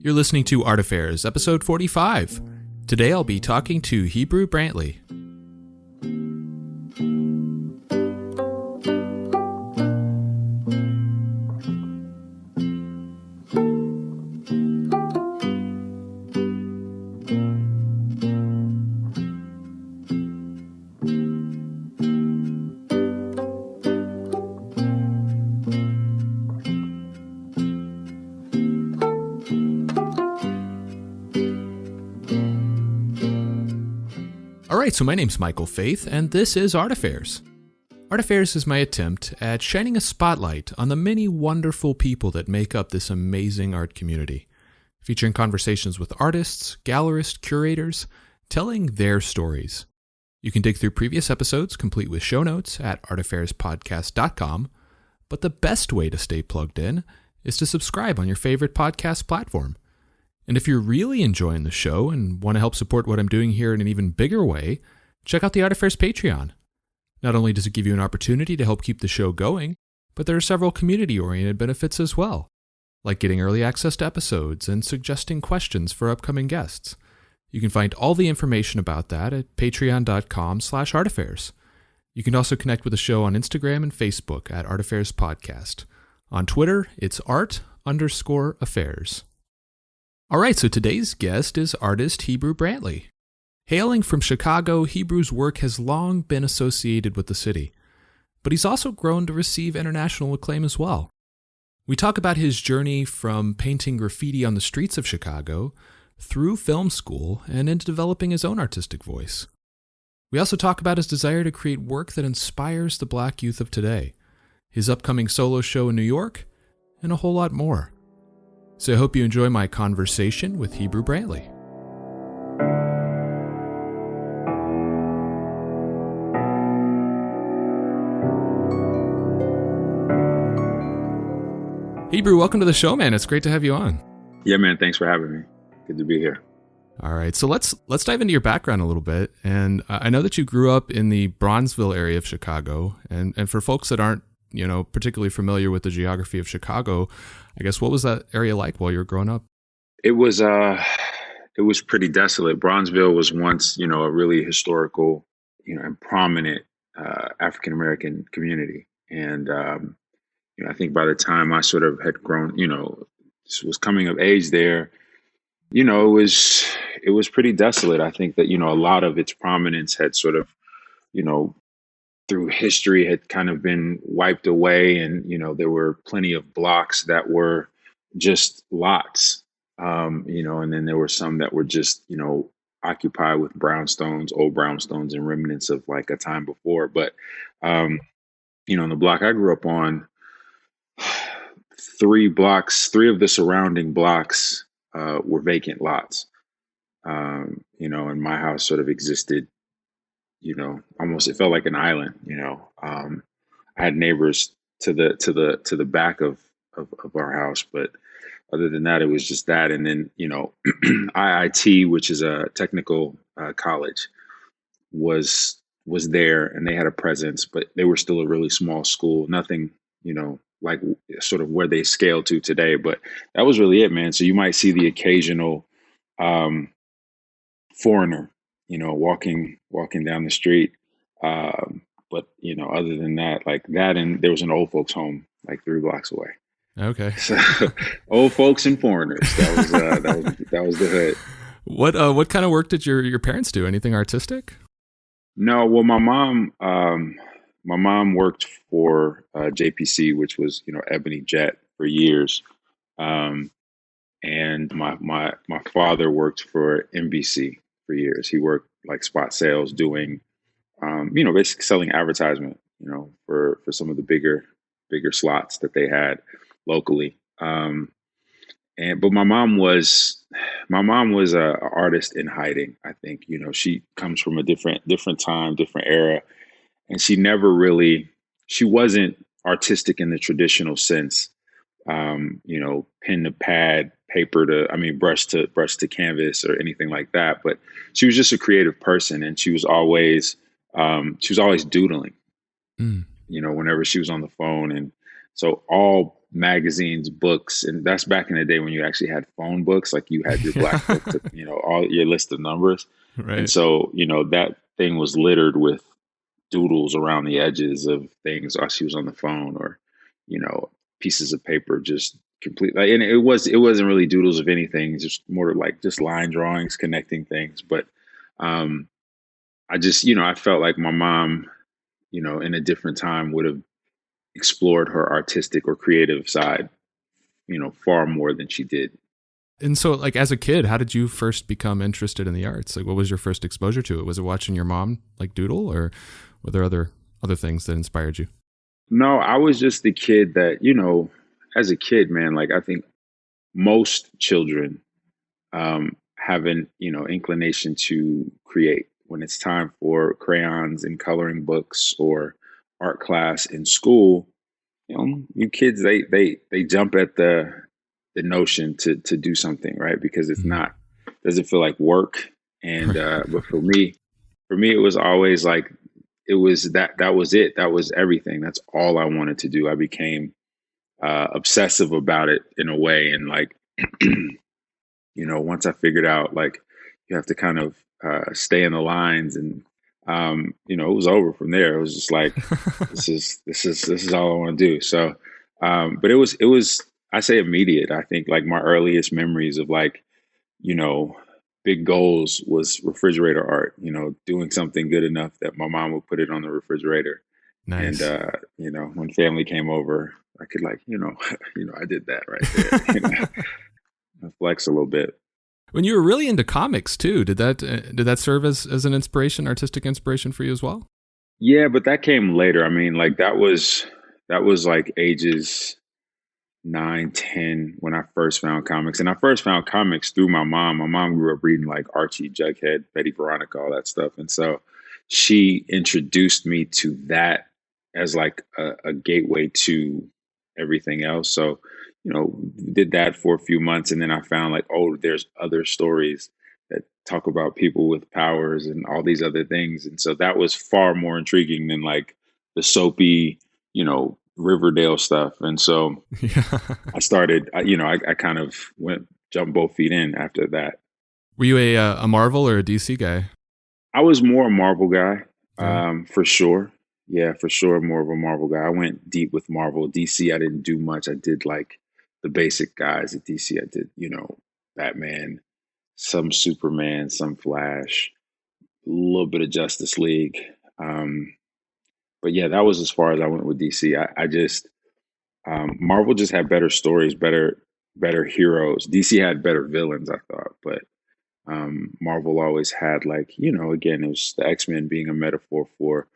You're listening to Art Affairs, episode 45. Today I'll be talking to Hebru Brantley. Alright, so my name's Michael Faith, and this is Art Affairs. Art Affairs is my attempt at shining a spotlight on the many wonderful people that make up this amazing art community, featuring conversations with artists, gallerists, curators, telling their stories. You can dig through previous episodes, complete with show notes, at artaffairs.podcast.com, but the best way to stay plugged in is to subscribe on your favorite podcast platform. And if you're really enjoying the show and want to help support what I'm doing here in an even bigger way, check out the Art Affairs Patreon. Not only does it give you an opportunity to help keep the show going, but there are several community-oriented benefits as well, like getting early access to episodes and suggesting questions for upcoming guests. You can find all the information about that at patreon.com/artaffairs. You can also connect with the show on Instagram and Facebook at Art Affairs Podcast. On Twitter, it's art_affairs. All right, so today's guest is artist Hebru Brantley. Hailing from Chicago, Hebru's work has long been associated with the city, but he's also grown to receive international acclaim as well. We talk about his journey from painting graffiti on the streets of Chicago, through film school, and into developing his own artistic voice. We also talk about his desire to create work that inspires the Black youth of today, his upcoming solo show in New York, and a whole lot more. So I hope you enjoy my conversation with Hebru Brantley. Hebru, welcome to the show, man. It's great to have you on. Yeah, man. Thanks for having me. Good to be here. All right. So let's dive into your background a little bit. And I know that you grew up in the Bronzeville area of Chicago. And for folks that aren't, particularly familiar with the geography of Chicago, I guess, what was that area like while you were growing up? It was pretty desolate. Bronzeville was once, a really historical, and prominent African-American community. And, I think by the time I sort of had grown, was coming of age there, it was pretty desolate. I think that, a lot of its prominence had sort of, through history had kind of been wiped away. And, there were plenty of blocks that were just lots, and then there were some that were just, occupied with old brownstones and remnants of like a time before. But, in the block I grew up on, three of the surrounding blocks were vacant lots, and my house sort of existed, almost, it felt like an island. I had neighbors to the back of our house, but other than that, it was just that. And then, IIT, which is a technical college, was there, and they had a presence, but they were still a really small school. Nothing, like sort of where they scale to today. But that was really it, man. So you might see the occasional foreigner, walking down the street. But, other than that, like that, and there was an old folks home like 3 blocks away. Okay. So old folks and foreigners. That was the hood. What kind of work did your parents do? Anything artistic? No, well, my mom worked for JPC, which was, Ebony Jet, for years. And my father worked for NBC for years. He worked like spot sales, doing, basically selling advertisement, for some of the bigger slots that they had locally. But my mom was a artist in hiding. I think, she comes from a different time, different era. And she wasn't artistic in the traditional sense, pen to pad, brush to canvas or anything like that. But she was just a creative person, and she was always doodling, whenever she was on the phone. And so all magazines, books, and that's back in the day when you actually had phone books, like you had your black book Yeah. to, all your list of numbers. And Right. so, that thing was littered with doodles around the edges of things while she was on the phone, or, you know, pieces of paper just complete. Like, and it wasn't really doodles of anything, just more like just line drawings connecting things. But um, I just, I felt like my mom, in a different time would have explored her artistic or creative side, far more than she did. And so, like, as a kid, how did you first become interested in the arts? Like, what was your first exposure to it? Was it watching your mom like doodle, or were there other things that inspired you? No, I was just the kid that, as a kid, man, like I think most children have an, inclination to create when it's time for crayons and coloring books or art class in school. You kids, they jump at the notion to do something, right? Because it's Mhm. not, doesn't feel like work. And but for me it was always like, it was that was it, that was everything, that's all I wanted to do. I became obsessive about it in a way. And like, once I figured out, like, you have to kind of stay in the lines, and it was over from there. It was just like, this is all I want to do. So, but it was I say immediate. I think like my earliest memories of like, you know, big goals was refrigerator art. Doing something good enough that my mom would put it on the refrigerator, and Nice. when family came over, I could like, I did that right there. Flex a little bit. When you were really into comics too, did that serve as an inspiration, artistic inspiration for you as well? Yeah, but that came later. I mean, like that was like ages 9, 10 when I first found comics. And I first found comics through my mom. My mom grew up reading like Archie, Jughead, Betty Veronica, all that stuff. And so she introduced me to that as like a gateway to everything else. So, did that for a few months. And then I found like, oh, there's other stories that talk about people with powers and all these other things. And so that was far more intriguing than like the soapy, Riverdale stuff. And so Yeah. I started, I kind of jumped both feet in after that. Were you a Marvel or a DC guy? I was more a Marvel guy, Yeah. for sure. Yeah, for sure, more of a Marvel guy. I went deep with Marvel. DC, I didn't do much. I did like the basic guys at DC. I did, Batman, some Superman, some Flash, a little bit of Justice League. Um, but yeah, that was as far as I went with DC. I just Marvel just had better stories, better heroes. DC had better villains, I thought, but Marvel always had like, again, it was the X-Men being a metaphor for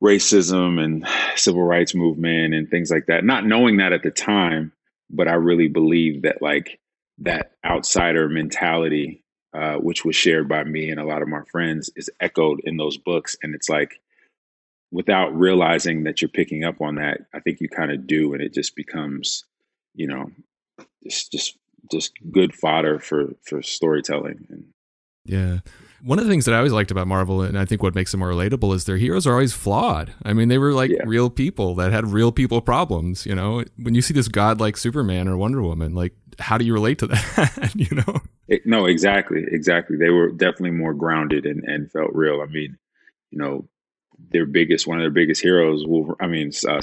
racism and civil rights movement and things like that. Not knowing that at the time, but I really believe that like that outsider mentality, which was shared by me and a lot of my friends, is echoed in those books. And it's like, without realizing that you're picking up on that, I think you kind of do, and it just becomes, you know, just good fodder for storytelling. And Yeah. One of the things that I always liked about Marvel, and I think what makes them more relatable, is their heroes are always flawed. I mean, they were like yeah, real people that had real people problems. When you see this god like Superman or Wonder Woman, like, how do you relate to that? no, exactly. They were definitely more grounded and felt real. I mean, you know, one of their biggest heroes,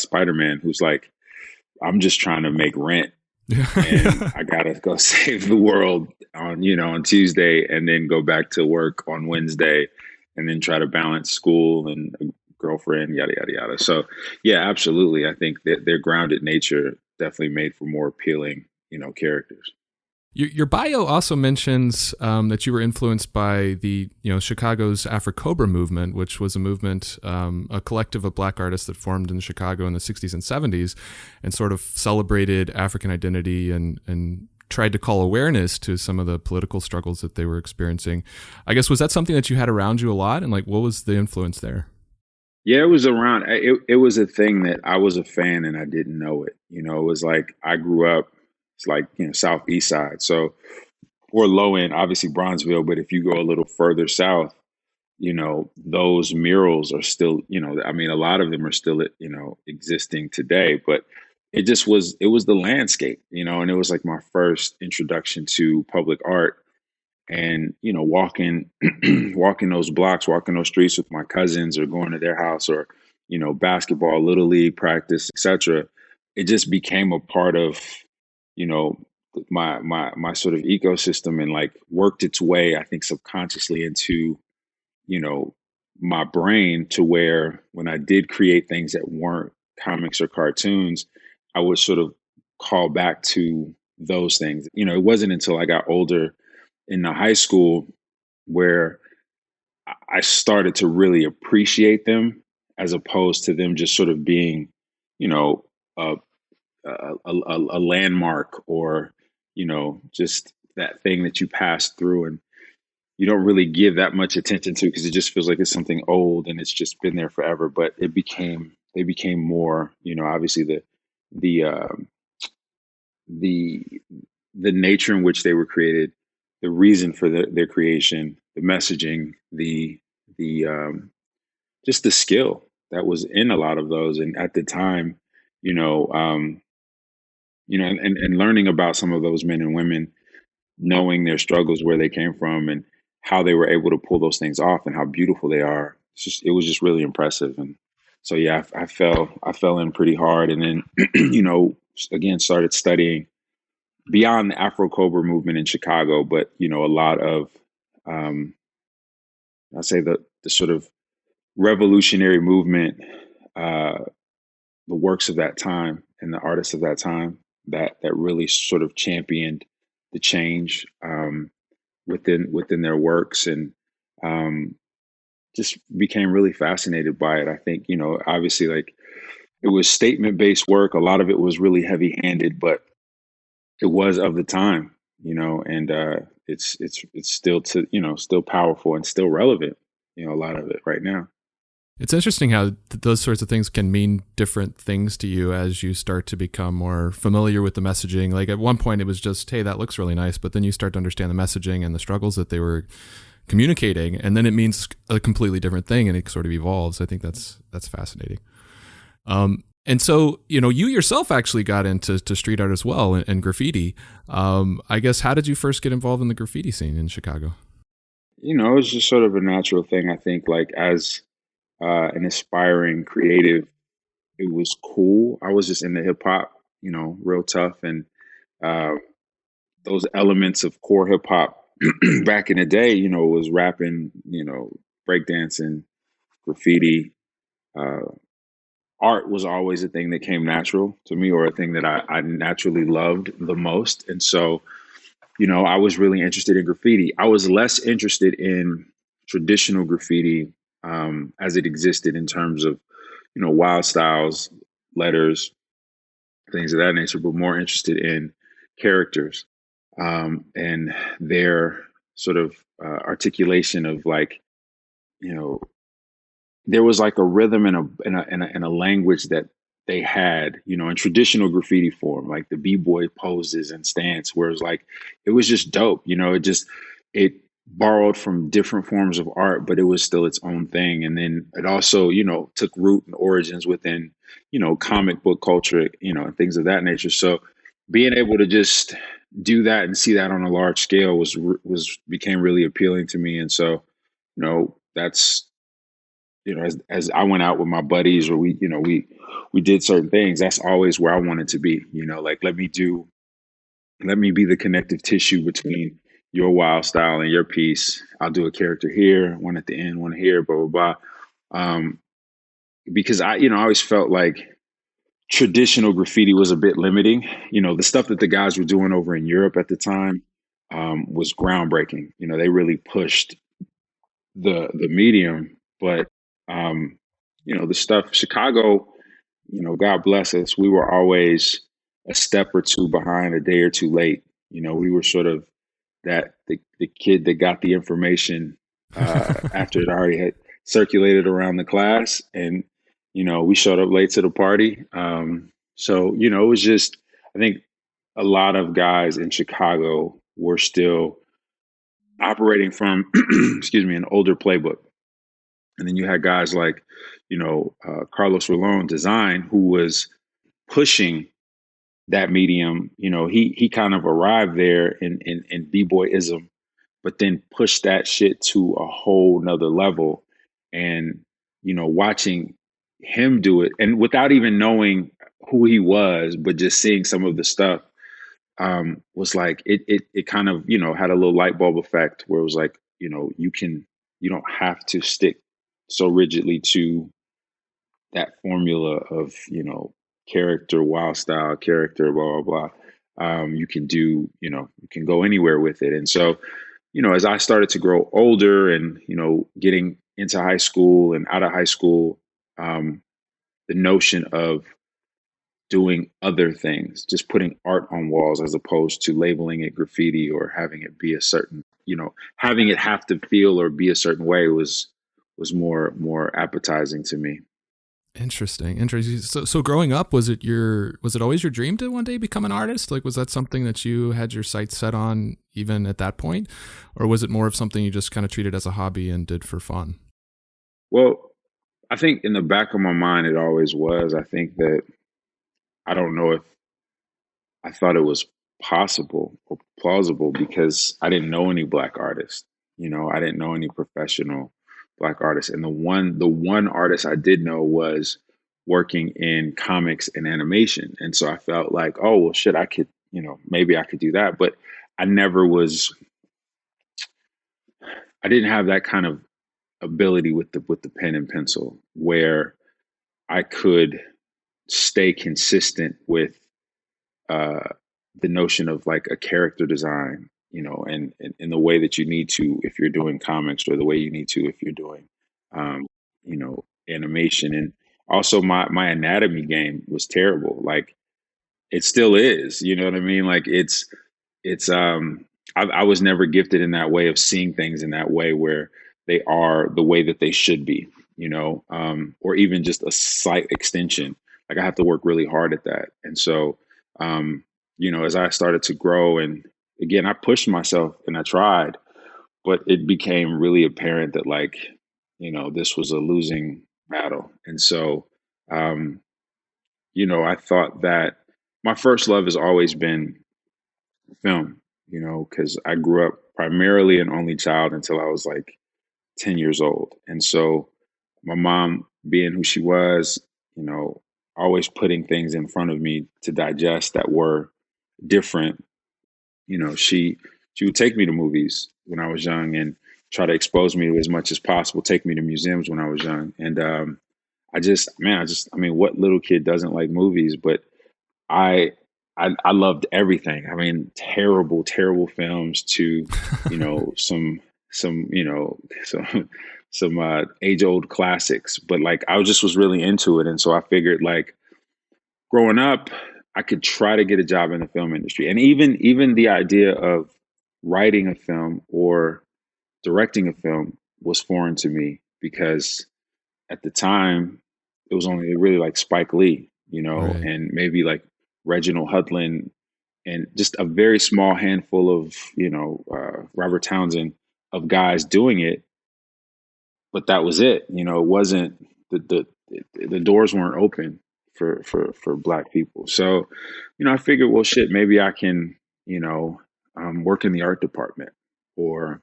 Spider-Man, who's like, I'm just trying to make rent, and Yeah. I gotta go save the world on Tuesday, and then go back to work on Wednesday, and then try to balance school and a girlfriend, yada yada yada. So yeah, absolutely. I think that their grounded nature definitely made for more appealing, characters. Your bio also mentions that you were influenced by the Chicago's Afro-Cobra movement, which was a movement, a collective of black artists that formed in Chicago in the 60s and 70s and sort of celebrated African identity and tried to call awareness to some of the political struggles that they were experiencing. I guess, was that something that you had around you a lot? And like, what was the influence there? Yeah, it was around. It was a thing that I was a fan and I didn't know it. It was like I grew up. It's like southeast side, so or low end, obviously Bronzeville. But if you go a little further south, those murals are still. I mean, a lot of them are still existing today. But it was the landscape, and it was like my first introduction to public art. And walking walking those blocks, walking those streets with my cousins, or going to their house, or basketball, little league practice, etc. It just became a part of you know my sort of ecosystem, and like worked its way, I think, subconsciously into you know my brain, to where when I did create things that weren't comics or cartoons, I would sort of call back to those things. It wasn't until I got older in the high school where I started to really appreciate them, as opposed to them just sort of being, you know, a a landmark, or just that thing that you pass through and you don't really give that much attention to, because it just feels like it's something old and it's just been there forever. But they became more, obviously the the the nature in which they were created, the reason for their creation, the messaging, the just the skill that was in a lot of those. And at the time, you know, um, and learning about some of those men and women, knowing their struggles, where they came from, and how they were able to pull those things off, and how beautiful they are. It was just really impressive. And so, yeah, I fell in pretty hard, and then, again, started studying beyond the Afro Cobra movement in Chicago, but a lot of, um, I say the sort of revolutionary movement, uh, the works of that time and the artists of that time, that really sort of championed the change, within their works, and um, just became really fascinated by it. I think obviously, like, it was statement based work. A lot of it was really heavy handed, but it was of the time, and it's still still powerful and still relevant. A lot of it right now. It's interesting how those sorts of things can mean different things to you as you start to become more familiar with the messaging. Like, at one point it was just, hey, that looks really nice, but then you start to understand the messaging and the struggles that they were communicating, and then it means a completely different thing, and it sort of evolves. I think that's fascinating. And so, you yourself actually got into street art as well, and graffiti. I guess, how did you first get involved in the graffiti scene in Chicago? It was just sort of a natural thing. I think, like, as an aspiring creative, it was cool. I was just into hip hop, real tough, and uh, those elements of core hip hop back in the day, was rapping, breakdancing, graffiti. Uh, Art was always a thing that came natural to me, or a thing that I naturally loved the most. And so, I was really interested in graffiti. I was less interested in traditional graffiti, as it existed in terms of, wild styles, letters, things of that nature, but more interested in characters, and their sort of articulation of, like, you know, there was like a rhythm and a language that they had, in traditional graffiti form, like the b-boy poses and stance, whereas, like, it was just dope. It borrowed from different forms of art, but it was still its own thing. And then it also, took root and origins within, comic book culture, and things of that nature. So being able to just do that and see that on a large scale became really appealing to me. And so, that's, as I went out with my buddies, or we did certain things, that's always where I wanted to be. Like, let me be the connective tissue between your wild style and your piece. I'll do a character here, one at the end, one here, blah blah blah. Because I always felt like traditional graffiti was a bit limiting. The stuff that the guys were doing over in Europe at the time, was groundbreaking. They really pushed the medium, but the stuff Chicago, God bless us, we were always a step or two behind, a day or two late. We were sort of the kid that got the information after it already had circulated around the class, and we showed up late to the party. So it was just, I think a lot of guys in Chicago were still operating from excuse me, an older playbook. And then you had guys like, Carlos Rolón Design, who was pushing that medium. He kind of arrived there in b-boyism, but then pushed that shit to a whole nother level. And watching him do it, and without even knowing who he was, but just seeing some of the stuff, was like it kind of had a little light bulb effect where it was like, you don't have to stick so rigidly to that formula of character, wild style character, blah blah blah. You can you can go anywhere with it. And so as I started to grow older and getting into high school and out of high school, the notion of doing other things, just putting art on walls as opposed to labeling it graffiti or having it be a certain, having it have to feel or be a certain way was more appetizing to me. Interesting. So growing up, was it always your dream to one day become an artist? Like, was that something that you had your sights set on even at that point? Or was it more of something you just kind of treated as a hobby and did for fun? Well, I think in the back of my mind, it always was. I think that I don't know if I thought it was possible or plausible because I didn't know any Black artists. I didn't know any professional Black artists. And the one artist I did know was working in comics and animation. And so I felt like, oh, well, shit, I could, maybe I could do that. But I never was, I didn't have that kind of ability with the pen and pencil where I could stay consistent with uh, the notion of like a character design, and in the way that you need to if you're doing comics, or the way you need to if you're doing, um, animation. And also, my anatomy game was terrible. Like it still is. You know what I mean? Like it's I was never gifted in that way of seeing things in that way where they are the way that they should be. Or even just a slight extension. Like I have to work really hard at that. And so, as I started to grow, and again, I pushed myself and I tried, but it became really apparent that like, this was a losing battle. And so, um, I thought that my first love has always been film, because I grew up primarily an only child until I was like 10 years old. And so my mom, being who she was, always putting things in front of me to digest that were different. She would take me to movies when I was young and try to expose me to as much as possible, take me to museums when I was young. And I mean, what little kid doesn't like movies? But I, I loved everything. I mean, terrible, terrible films to, some, some age old classics. But like, I just was really into it. And so I figured like growing up, I could try to get a job in the film industry. And even the idea of writing a film or directing a film was foreign to me because at the time it was only really like Spike Lee, Right. and maybe like Reginald Hudlin and just a very small handful of, Robert Townsend, of guys doing it. But that was it. It wasn't the doors weren't open for Black people. So, I figured, well, shit, maybe I can, work in the art department or,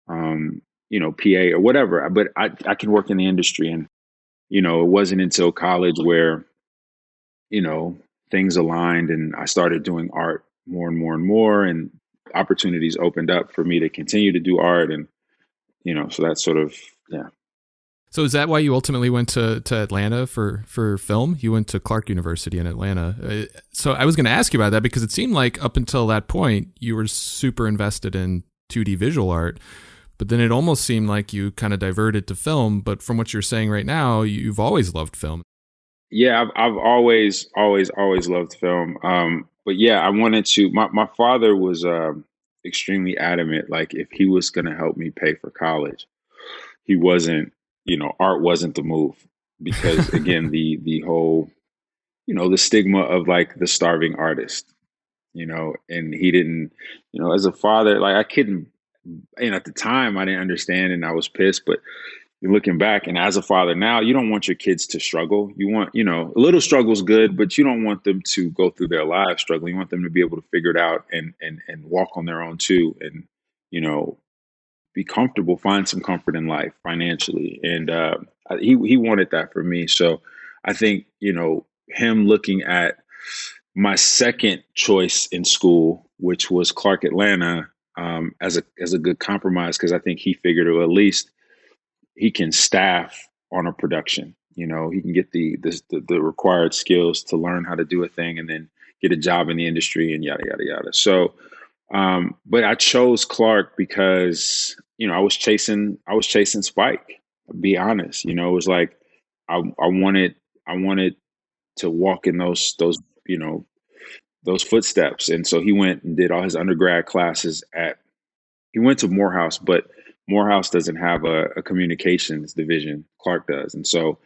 PA or whatever. But I can work in the industry. And it wasn't until college where things aligned and I started doing art more and more and more, and opportunities opened up for me to continue to do art. And so that's sort of, yeah. So is that why you ultimately went to Atlanta for film? You went to Clark University in Atlanta. So I was going to ask you about that because it seemed like up until that point you were super invested in 2D visual art, but then it almost seemed like you kind of diverted to film. But from what you're saying right now, you've always loved film. Yeah, I've always loved film. But yeah, I wanted to. My father was extremely adamant. Like, if he was going to help me pay for college, he wasn't. Art wasn't the move because again, the whole, the stigma of like the starving artist. And he didn't. As a father, like I couldn't. And at the time, I didn't understand, and I was pissed. But you're looking back, and as a father now, you don't want your kids to struggle. You want, a little struggle's good, but you don't want them to go through their lives struggling. You want them to be able to figure it out and walk on their own too, and you know, be comfortable, find some comfort in life financially. And he wanted that for me. So I think, him looking at my second choice in school, which was Clark Atlanta, as a good compromise, because I think he figured, well, at least he can staff on a production. He can get the required skills to learn how to do a thing and then get a job in the industry and yada yada yada. So, but I chose Clark because I was chasing Spike. To be honest, it was like I wanted to walk in those footsteps, and so he went and did all his undergrad classes at. He went to Morehouse, but Morehouse doesn't have a communications division. Clark does. And so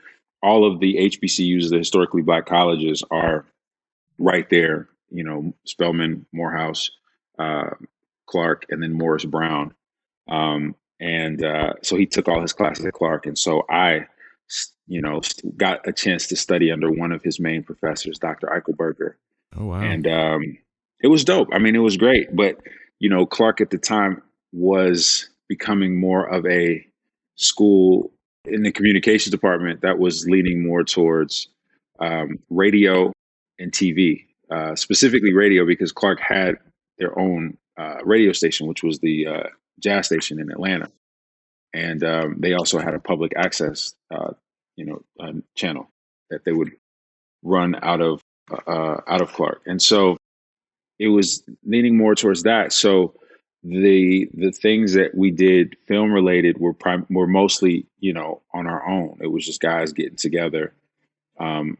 all of the HBCUs, the historically black colleges, are right there, Spelman, Morehouse, Clark, and then Morris Brown. And so he took all his classes at Clark. And so I, got a chance to study under one of his main professors, Dr. Eichelberger. Oh, wow. And it was dope. I mean, it was great. But, Clark at the time was becoming more of a school in the communications department that was leaning more towards radio and TV, specifically radio, because Clark had their own radio station, which was the jazz station in Atlanta. And they also had a public access, channel that they would run out of Clark. And so it was leaning more towards that. So the things that we did film related were mostly, on our own. It was just guys getting together, and,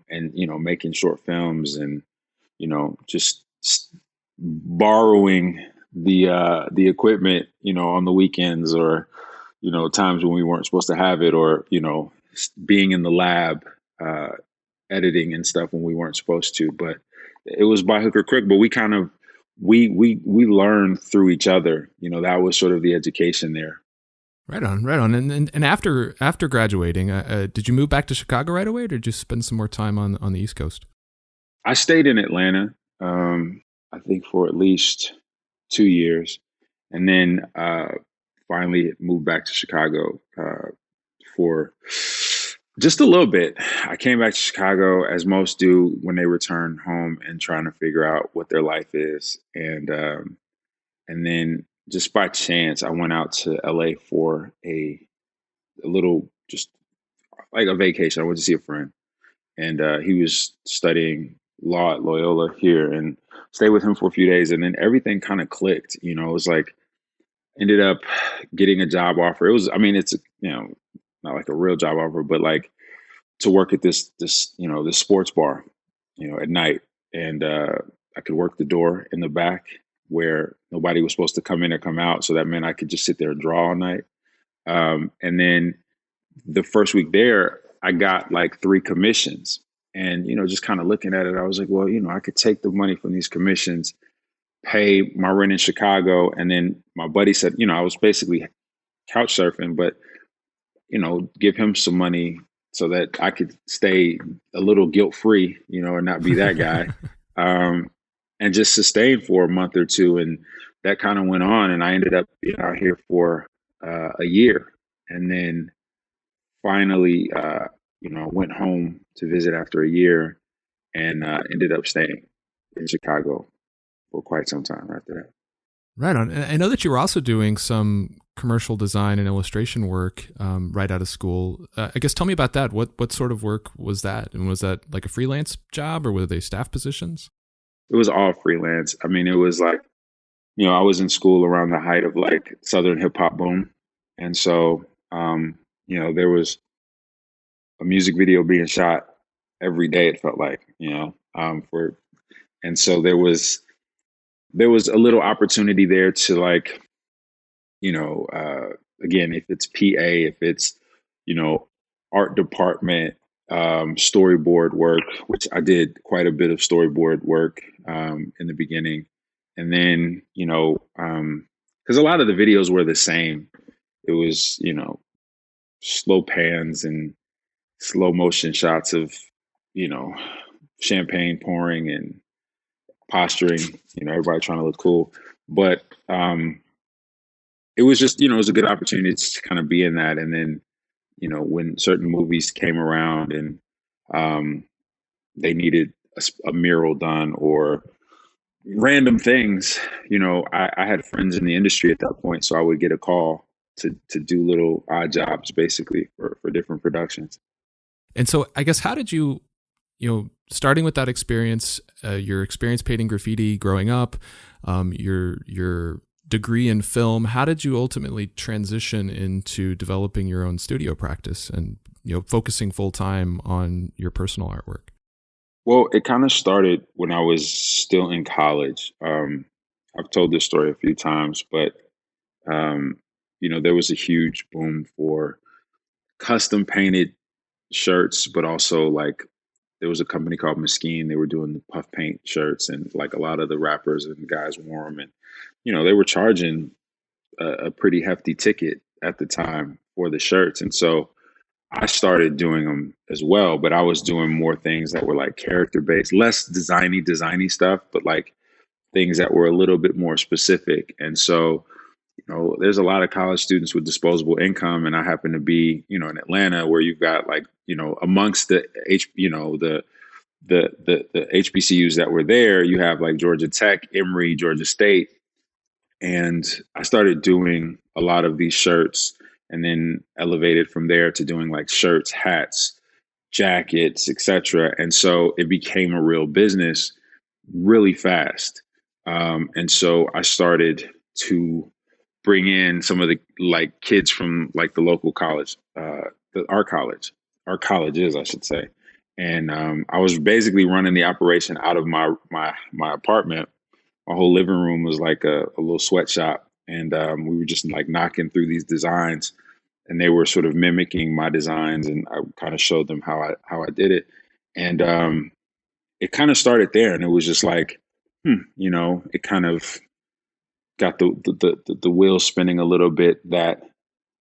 making short films and, just borrowing the equipment, on the weekends or, times when we weren't supposed to have it, or, being in the lab, editing and stuff when we weren't supposed to. But it was by hook or crook, but we kind of, we learned through each other. That was sort of the education there. Right on. And after graduating, did you move back to Chicago right away, or did you spend some more time on the East Coast? I stayed in Atlanta, I think for at least 2 years, and then finally moved back to Chicago for just a little bit. I came back to Chicago, as most do when they return home and trying to figure out what their life is. And then just by chance, I went out to LA for a little, just like a vacation. I went to see a friend, and he was studying law at Loyola here, and stayed with him for a few days. And then everything kind of clicked. It was like, ended up getting a job offer. It was, I mean, it's, not like a real job offer, but like to work at this this sports bar, at night. And I could work the door in the back where nobody was supposed to come in or come out. So that meant I could just sit there and draw all night. And then the first week there, I got like 3 commissions. And, just kind of looking at it, I was like, well, I could take the money from these commissions, pay my rent in Chicago. And then my buddy said, I was basically couch surfing, but, give him some money so that I could stay a little guilt free, and not be that guy. And just sustain for a month or two. And that kind of went on. And I ended up being out here for a year. And then finally, went home to visit after a year, and ended up staying in Chicago for quite some time after that. Right on. And I know that you were also doing some commercial design and illustration work right out of school. I guess tell me about that. What sort of work was that? And was that like a freelance job, or were they staff positions? It was all freelance. I mean, it was like, I was in school around the height of like Southern hip hop boom. And so, there was a music video being shot every day, it felt like, and so there was a little opportunity there to like, again, if it's PA, if it's, art department, storyboard work, which I did quite a bit of storyboard work in the beginning. And then, because a lot of the videos were the same. It was, slow pans and slow motion shots of, you know, champagne pouring and posturing, everybody trying to look cool. But it was just, it was a good opportunity to kind of be in that. And then, when certain movies came around and um, they needed a mural done or random things, I had friends in the industry at that point, so I would get a call to do little odd jobs basically for different productions. And so I guess how did you, starting with that experience, your experience painting graffiti growing up, your degree in film, how did you ultimately transition into developing your own studio practice and, focusing full time on your personal artwork? Well, it kind of started when I was still in college. I've told this story a few times, but um, there was a huge boom for custom painted shirts, but also like there was a company called Mesquite. They were doing the puff paint shirts, and like a lot of the rappers and guys wore them, and they were charging a pretty hefty ticket at the time for the shirts, and so I started doing them as well. But I was doing more things that were like character based, less designy stuff, but like things that were a little bit more specific. And so there's a lot of college students with disposable income, and I happen to be, in Atlanta, where you've got like, amongst the HBCUs that were there, you have like Georgia Tech, Emory, Georgia State, and I started doing a lot of these shirts, and then elevated from there to doing like shirts, hats, jackets, etc. And so it became a real business really fast. And so I started to bring in some of the like kids from like the local college, our colleges, I should say. And I was basically running the operation out of my apartment. My whole living room was like a little sweatshop, and we were just like knocking through these designs, and they were sort of mimicking my designs, and I kind of showed them how I did it, and it kind of started there, and it was just like, it kind of got the wheels spinning a little bit that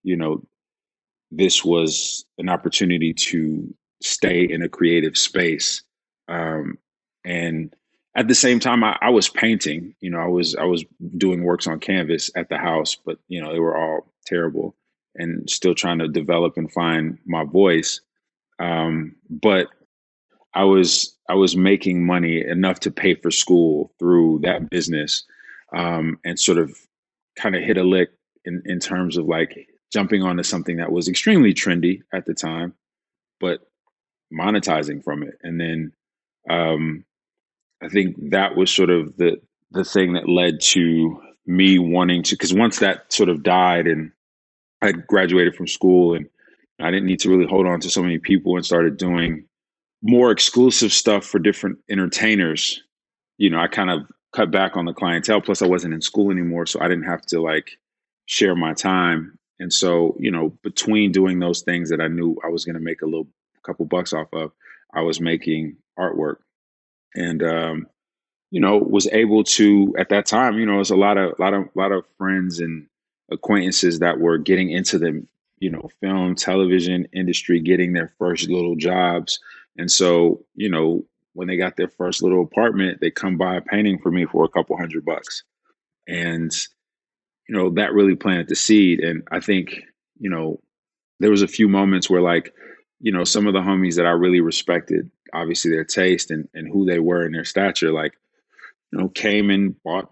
you know this was an opportunity to stay in a creative space, and at the same time I was painting. I was doing works on canvas at the house, but they were all terrible, and still trying to develop and find my voice. But I was making money enough to pay for school through that business, and sort of kind of hit a lick in terms of like jumping onto something that was extremely trendy at the time, but monetizing from it. And then um, I think that was sort of the thing that led to me wanting to, because once that sort of died and I graduated from school and I didn't need to really hold on to so many people and started doing more exclusive stuff for different entertainers, I kind of cut back on the clientele. Plus, I wasn't in school anymore, so I didn't have to like share my time. And so, between doing those things that I knew I was going to make a little couple bucks off of, I was making artwork, and was able to at that time. It was a lot of friends and acquaintances that were getting into the film, television industry, getting their first little jobs. And so, when they got their first little apartment, they come by painting for me for a couple $100. And, that really planted the seed. And I think, there was a few moments where like, some of the homies that I really respected, obviously their taste and who they were and their stature, like, came and bought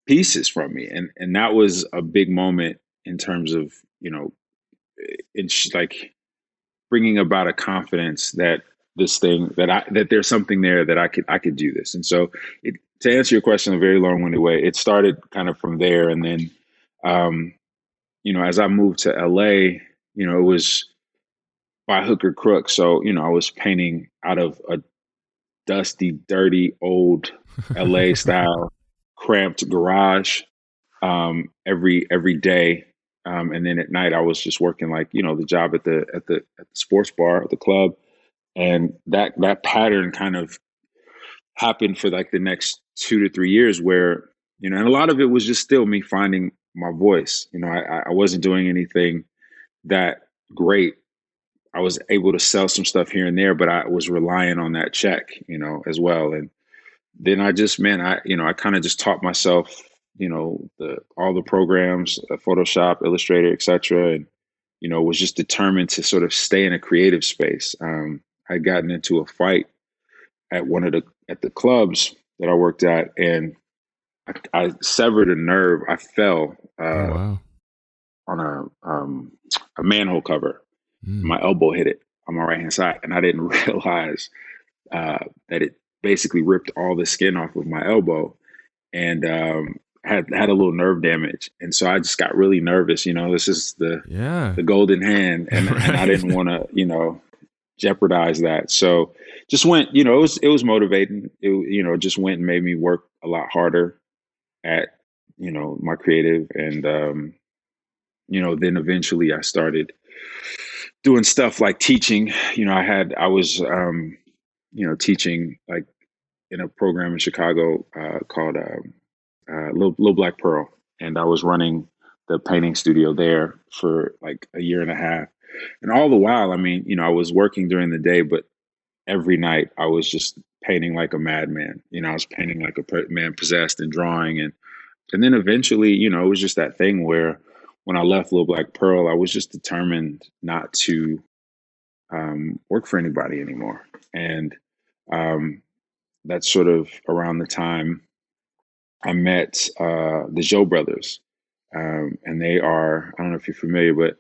pieces from me. And that was a big moment in terms of, it's like bringing about a confidence that this thing that there's something there that I could do this. And so to answer your question in a very long-winded way, it started kind of from there. And then, as I moved to LA, it was by hook or crook. So, I was painting out of a dusty, dirty, old LA style cramped garage every day. And then at night I was just working like, the job at the sports bar, at the club. And that pattern kind of happened for like the next 2 to 3 years where, and a lot of it was just still me finding my voice. I wasn't doing anything that, great. I was able to sell some stuff here and there, but I was relying on that check, as well. And then I just, man, I kind of just taught myself, all the programs, Photoshop, Illustrator, etc., and was just determined to sort of stay in a creative space. I'd gotten into a fight at the clubs that I worked at, and I severed a nerve. I fell Oh, wow. on a manhole cover. Mm. My elbow hit it on my right hand side, and I didn't realize that it basically ripped all the skin off of my elbow, and had a little nerve damage. And so I just got really nervous. This is Yeah. the golden hand, and I Right. didn't want to jeopardize that. So just went. It was motivating. It just went and made me work a lot harder at my creative, and then eventually I started doing stuff like teaching. I was teaching like in a program in Chicago called Little Black Pearl, and I was running the painting studio there for like a year and a half. And all the while, I mean, I was working during the day, but every night I was just painting like a madman. I was painting like a man possessed and drawing, and then eventually, it was just that thing where when I left Little Black Pearl, I was just determined not to work for anybody anymore. And that's sort of around the time I met the Joe brothers. And they are, I don't know if you're familiar, but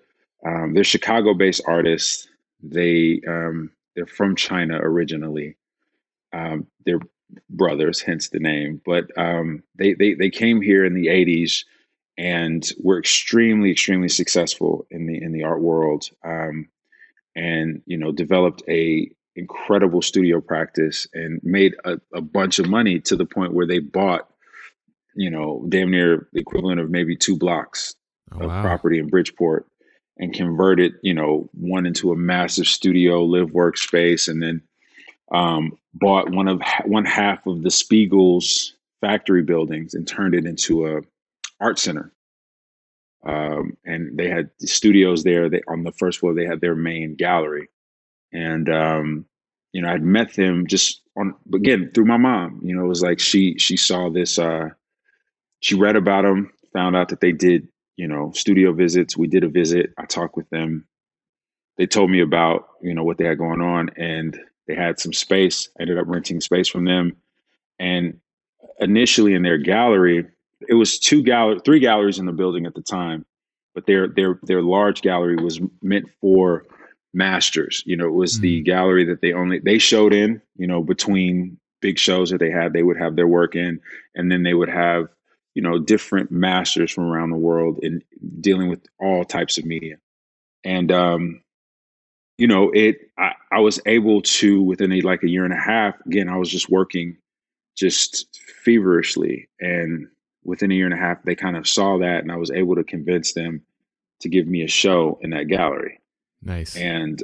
they're Chicago-based artists. They're from China originally. They're brothers, hence the name. But they came here in the '80s and were extremely, extremely successful in the art world. And developed a incredible studio practice and made a bunch of money to the point where they bought damn near the equivalent of maybe 2 blocks Oh, of wow. property in Bridgeport, and converted one into a massive studio live workspace, and then bought one half of the Spiegel's factory buildings and turned it into a art center. And they had studios there. On the first floor they had their main gallery, and I'd met them just on again through my mom. It was like she saw this. She read about them, found out that they did studio visits. We did a visit. I talked with them. They told me about what they had going on, and they had some space. I ended up renting space from them, and initially in their gallery, it was three galleries in the building at the time, but their large gallery was meant for masters. It was the Mm. gallery that they showed in, between big shows that they had. They would have their work in, and then they would have different masters from around the world in dealing with all types of media. And I was able to, within like a year and a half, again, I was just working just feverishly. And within a year and a half, they kind of saw that, and I was able to convince them to give me a show in that gallery. Nice. And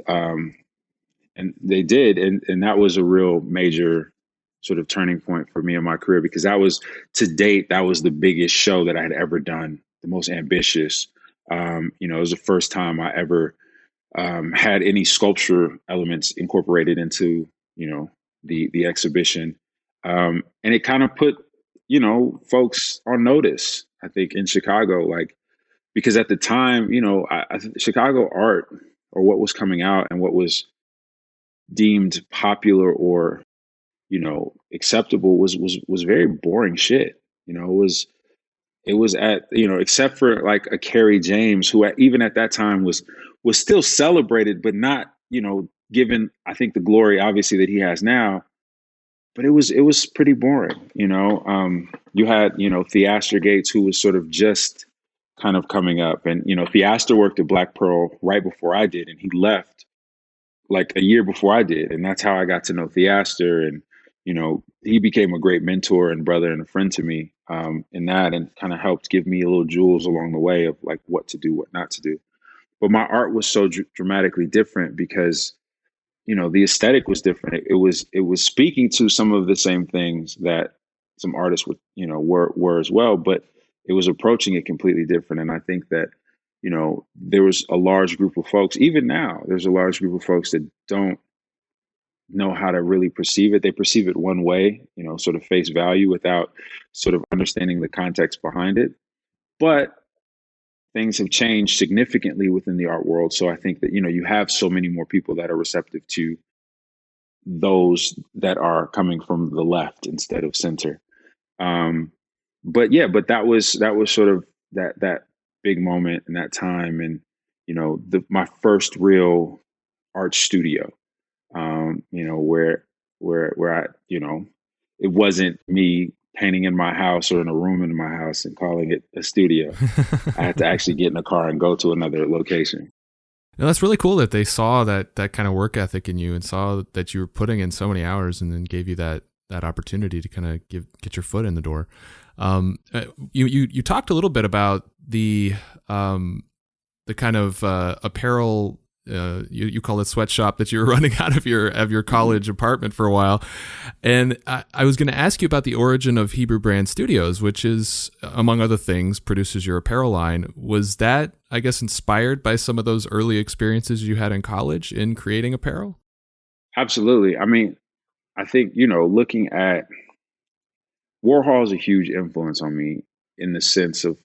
they did, and that was a real major sort of turning point for me in my career, because to date, that was the biggest show that I had ever done, the most ambitious. It was the first time I ever had any sculpture elements incorporated into the exhibition, and it kind of put folks on notice. I think in Chicago, like, because at the time, Chicago art, or what was coming out and what was deemed popular or acceptable, was very boring shit. It was at except for like a Kerry James, who even at that time was still celebrated, but not given, I think, the glory obviously that he has now. But it was pretty boring. You had Theaster Gates, who was sort of just kind of coming up, and Theaster worked at Black Pearl right before I did, and he left like a year before I did, and that's how I got to know Theaster. And he became a great mentor and brother and a friend to me, in that, and kind of helped give me little jewels along the way of like what to do, what not to do. But my art was so dramatically different because the aesthetic was different. It was speaking to some of the same things that some artists were as well, but it was approaching it completely different. And I think that there was a large group of folks, even now, there's a large group of folks that don't know how to really perceive it. They perceive it one way, sort of face value without sort of understanding the context behind it. But things have changed significantly within the art world. So I think that, you have so many more people that are receptive to those that are coming from the left instead of center. But that was sort of that big moment in that time. And, my first real art studio, where I, it wasn't me painting in my house or in a room in my house and calling it a studio. I had to actually get in a car and go to another location. Now, that's really cool that they saw that kind of work ethic in you and saw that you were putting in so many hours, and then gave you that opportunity to kind of get your foot in the door. You talked a little bit about the kind of apparel. You call it sweatshop that you were running out of your college apartment for a while. And I was going to ask you about the origin of Hebru Brand Studios, which is, among other things, produces your apparel line. Was that, I guess, inspired by some of those early experiences you had in college in creating apparel? Absolutely. I mean, I think, looking at Warhol is a huge influence on me in the sense of,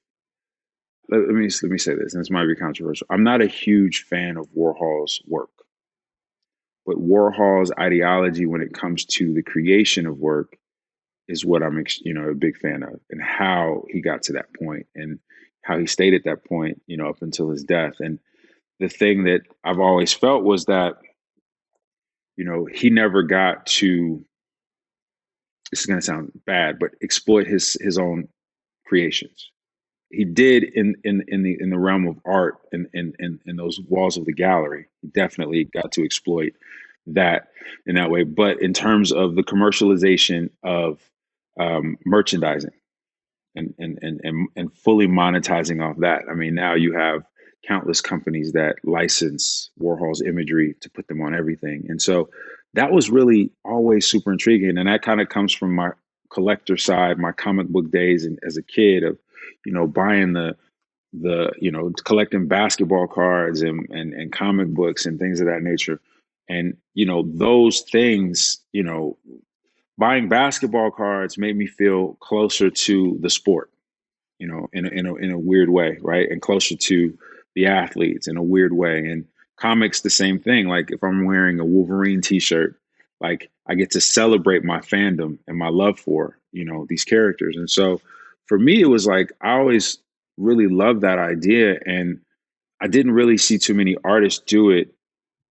let me say this, and this might be controversial. I'm not a huge fan of Warhol's work, but Warhol's ideology when it comes to the creation of work is what I'm, a big fan of, and how he got to that point and how he stayed at that point, up until his death. And the thing that I've always felt was that, he never got to, this is going to sound bad, but exploit his own creations. He did in the realm of art and in those walls of the gallery. He definitely got to exploit that in that way. But in terms of the commercialization of merchandising and fully monetizing off that, I mean, now you have countless companies that license Warhol's imagery to put them on everything. And so that was really always super intriguing. And that kind of comes from my collector side, my comic book days, and as a kid of, buying the collecting basketball cards and comic books and things of that nature. And, those things, buying basketball cards made me feel closer to the sport, in a weird way, right? And closer to the athletes in a weird way. And comics, the same thing. Like if I'm wearing a Wolverine t-shirt, like I get to celebrate my fandom and my love for, these characters. And so for me, it was like, I always really loved that idea. And I didn't really see too many artists do it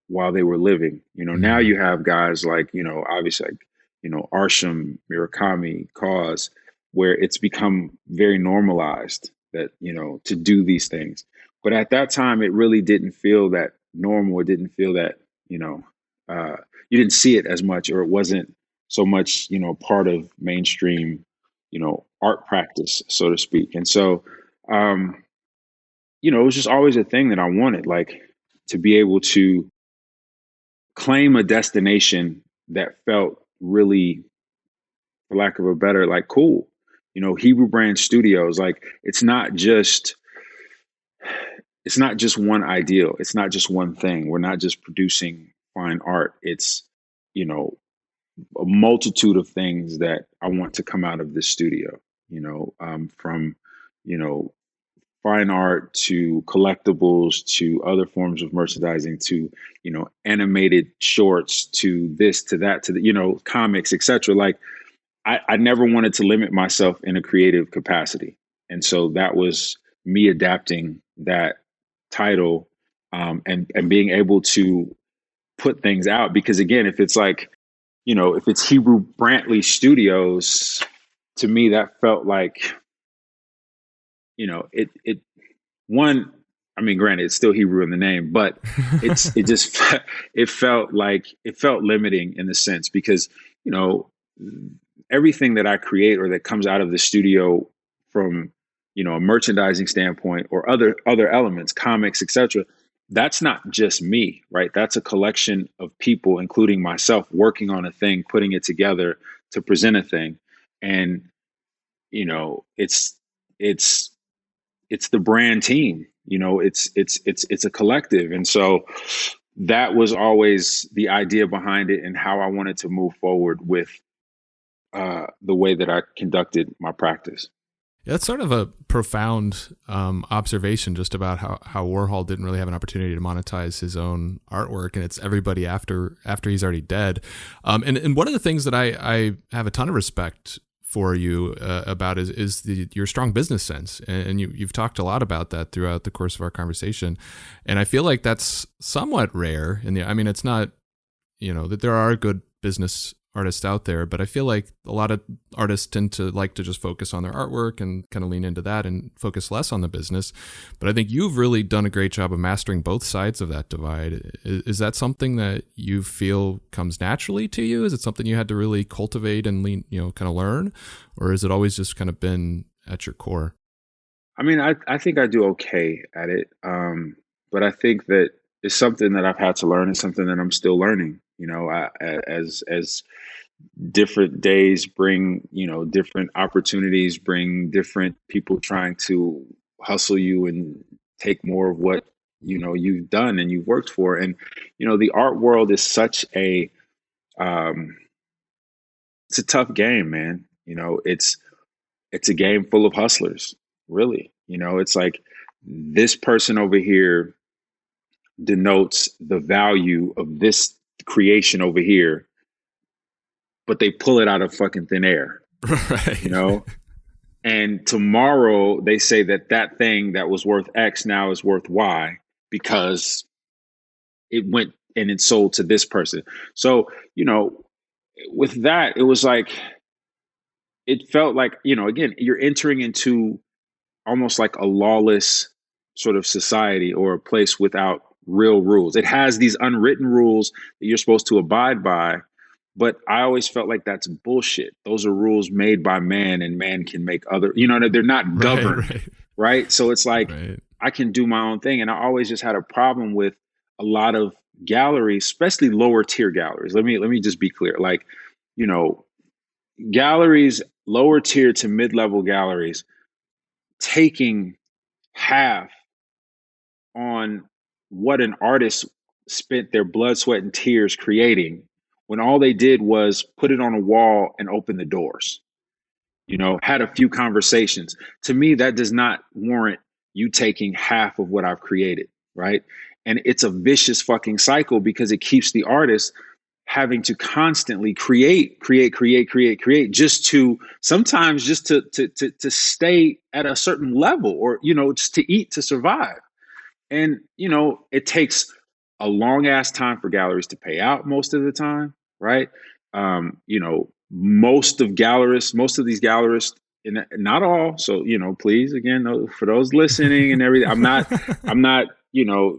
while they were living. Now you have guys like, obviously, like, Arsham, Murakami, Cause, where it's become very normalized that, to do these things. But at that time, it really didn't feel that normal. It didn't feel that, you didn't see it as much, or it wasn't so much, part of mainstream, art practice, so to speak. And so, it was just always a thing that I wanted, like to be able to claim a destination that felt really, for lack of a better, like cool. Hebru Brand Studios, like it's not just one ideal. It's not just one thing. We're not just producing fine art. It's, a multitude of things that I want to come out of this studio, from, fine art to collectibles to other forms of merchandising to, animated shorts to this, to that, to the, comics, etc. Like I never wanted to limit myself in a creative capacity. And so that was me adapting that title, and being able to put things out. Because again, if it's like, if it's Hebru Brantley Studios, to me, that felt like, it one, I mean, granted, it's still Hebrew in the name, but it felt limiting in the sense because, everything that I create or that comes out of the studio from, a merchandising standpoint or other elements, comics, etc., that's not just me, right? That's a collection of people, including myself, working on a thing, putting it together to present a thing. And, it's the brand team, it's a collective. And so that was always the idea behind it and how I wanted to move forward with the way that I conducted my practice. Yeah, that's sort of a profound observation just about how Warhol didn't really have an opportunity to monetize his own artwork, and it's everybody after he's already dead. And one of the things that I have a ton of respect for you about is your strong business sense, and you've talked a lot about that throughout the course of our conversation, and I feel like that's somewhat rare. I mean, it's not, that there are good business artists out there, but I feel like a lot of artists tend to like to just focus on their artwork and kind of lean into that and focus less on the business. But I think you've really done a great job of mastering both sides of that divide. Is that something that you feel comes naturally to you? Is it something you had to really cultivate and kind of learn, or has it always just kind of been at your core? I mean, I think I do okay at it. But I think that it's something that I've had to learn. It's something that I'm still learning. As different days bring, different opportunities, bring different people trying to hustle you and take more of what, you've done and you've worked for. And, the art world is such it's a tough game, man. It's a game full of hustlers, really. It's like this person over here denotes the value of this creation over here, but they pull it out of fucking thin air, Right. And tomorrow they say that thing that was worth X now is worth Y because it went and it sold to this person. So, with that, it was like, it felt like, again, you're entering into almost like a lawless sort of society or a place without real rules. It has these unwritten rules that you're supposed to abide by, but I always felt like that's bullshit. Those are rules made by man, and man can make other, they're not governed, right? So it's like, right. I can do my own thing. And I always just had a problem with a lot of galleries, especially lower tier galleries. Let me just be clear. Like, galleries, lower tier to mid-level galleries, taking half on what an artist spent their blood, sweat, and tears creating, when all they did was put it on a wall and open the doors, had a few conversations. To me, that does not warrant you taking half of what I've created, right? And it's a vicious fucking cycle because it keeps the artist having to constantly create, just to sometimes just to stay at a certain level, or, just to eat, to survive. And, it takes a long ass time for galleries to pay out most of the time, right? Most of these gallerists, and not all. So, please, again, for those listening and everything, I'm not,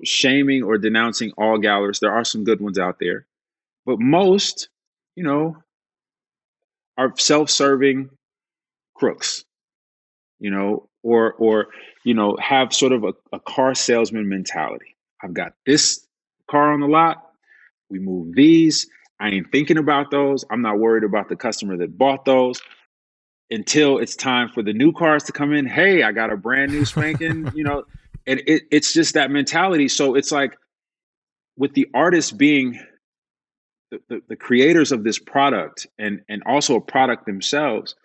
shaming or denouncing all gallerists. There are some good ones out there, but most, are self-serving crooks, or have sort of a car salesman mentality. I've got this car on the lot. We move these. I ain't thinking about those. I'm not worried about the customer that bought those until it's time for the new cars to come in. Hey, I got a brand new spanking, and it's just that mentality. So it's like, with the artists being the creators of this product, and also a product themselves,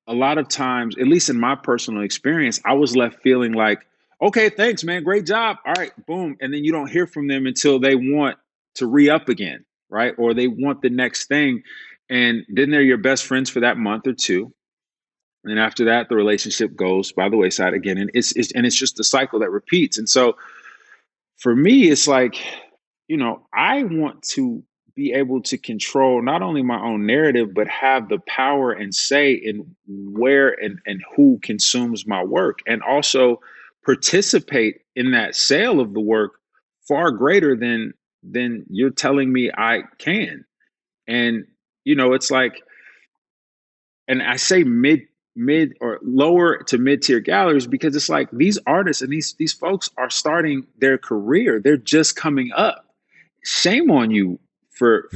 a lot of times, at least in my personal experience, I was left feeling like, okay, thanks, man, great job. All right, boom. And then you don't hear from them until they want to re-up again, right? Or they want the next thing. And then they're your best friends for that month or two. And after that, the relationship goes by the wayside again. And it's just a cycle that repeats. And so for me, it's like, I want to be able to control not only my own narrative, but have the power and say in where and who consumes my work, and also participate in that sale of the work far greater than you're telling me I can. And, it's like, and I say mid or lower to mid tier galleries because it's like, these artists and these folks are starting their career. They're just coming up. Shame on you for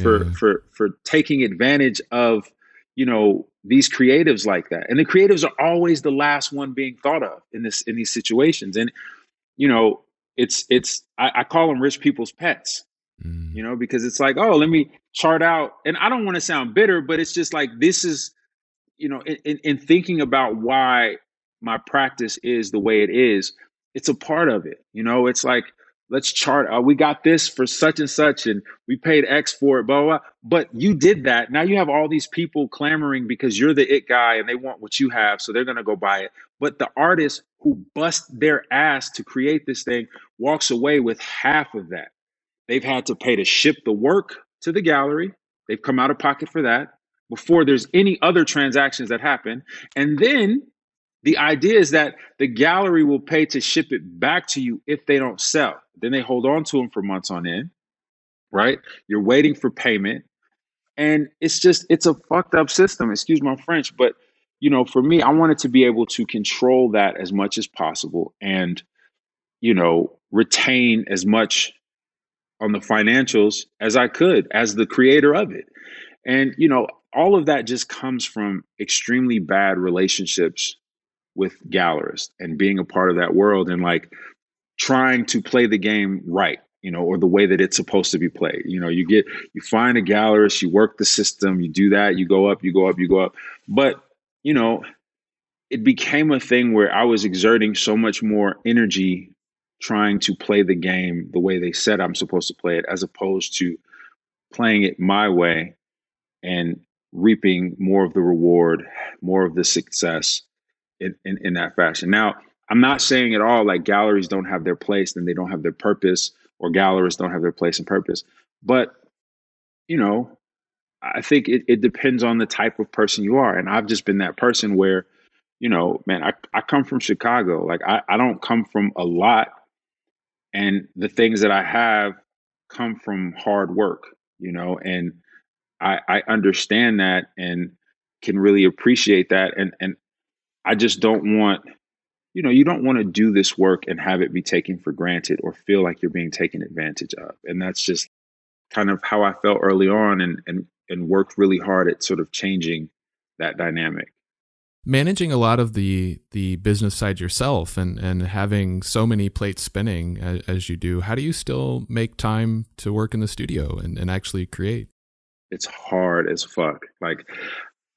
taking advantage of, these creatives like that. And the creatives are always the last one being thought of in these situations. And, you know, I call them rich people's pets, Mm. because it's like, oh, let me chart out. And I don't want to sound bitter, but it's just like, this is, in thinking about why my practice is the way it is, it's a part of it. It's like, let's chart. We got this for such and such, and we paid X for it, blah, blah, blah. But you did that. Now you have all these people clamoring because you're the it guy and they want what you have. So they're going to go buy it. But the artist who bust their ass to create this thing walks away with half of that. They've had to pay to ship the work to the gallery. They've come out of pocket for that before there's any other transactions that happen. And then the idea is that the gallery will pay to ship it back to you if they don't sell. Then they hold on to them for months on end, right? You're waiting for payment. And it's a fucked up system, excuse my French. But, for me, I wanted to be able to control that as much as possible and, retain as much on the financials as I could as the creator of it. And, all of that just comes from extremely bad relationships with gallerists and being a part of that world and like trying to play the game right, or the way that it's supposed to be played. You find a gallerist, you work the system, you do that, you go up, you go up, you go up. But, it became a thing where I was exerting so much more energy trying to play the game the way they said I'm supposed to play it, as opposed to playing it my way and reaping more of the reward, more of the success in that fashion. Now, I'm not saying at all like galleries don't have their place and they don't have their purpose, or gallerists don't have their place and purpose. But, I think it depends on the type of person you are. And I've just been that person where, man, I come from Chicago. Like I don't come from a lot. And the things that I have come from hard work, and I understand that and can really appreciate that. And I just don't want, you don't want to do this work and have it be taken for granted or feel like you're being taken advantage of. And that's just kind of how I felt early on, and worked really hard at sort of changing that dynamic. Managing a lot of the business side yourself and having so many plates spinning as you do, how do you still make time to work in the studio and actually create? It's hard as fuck. Like,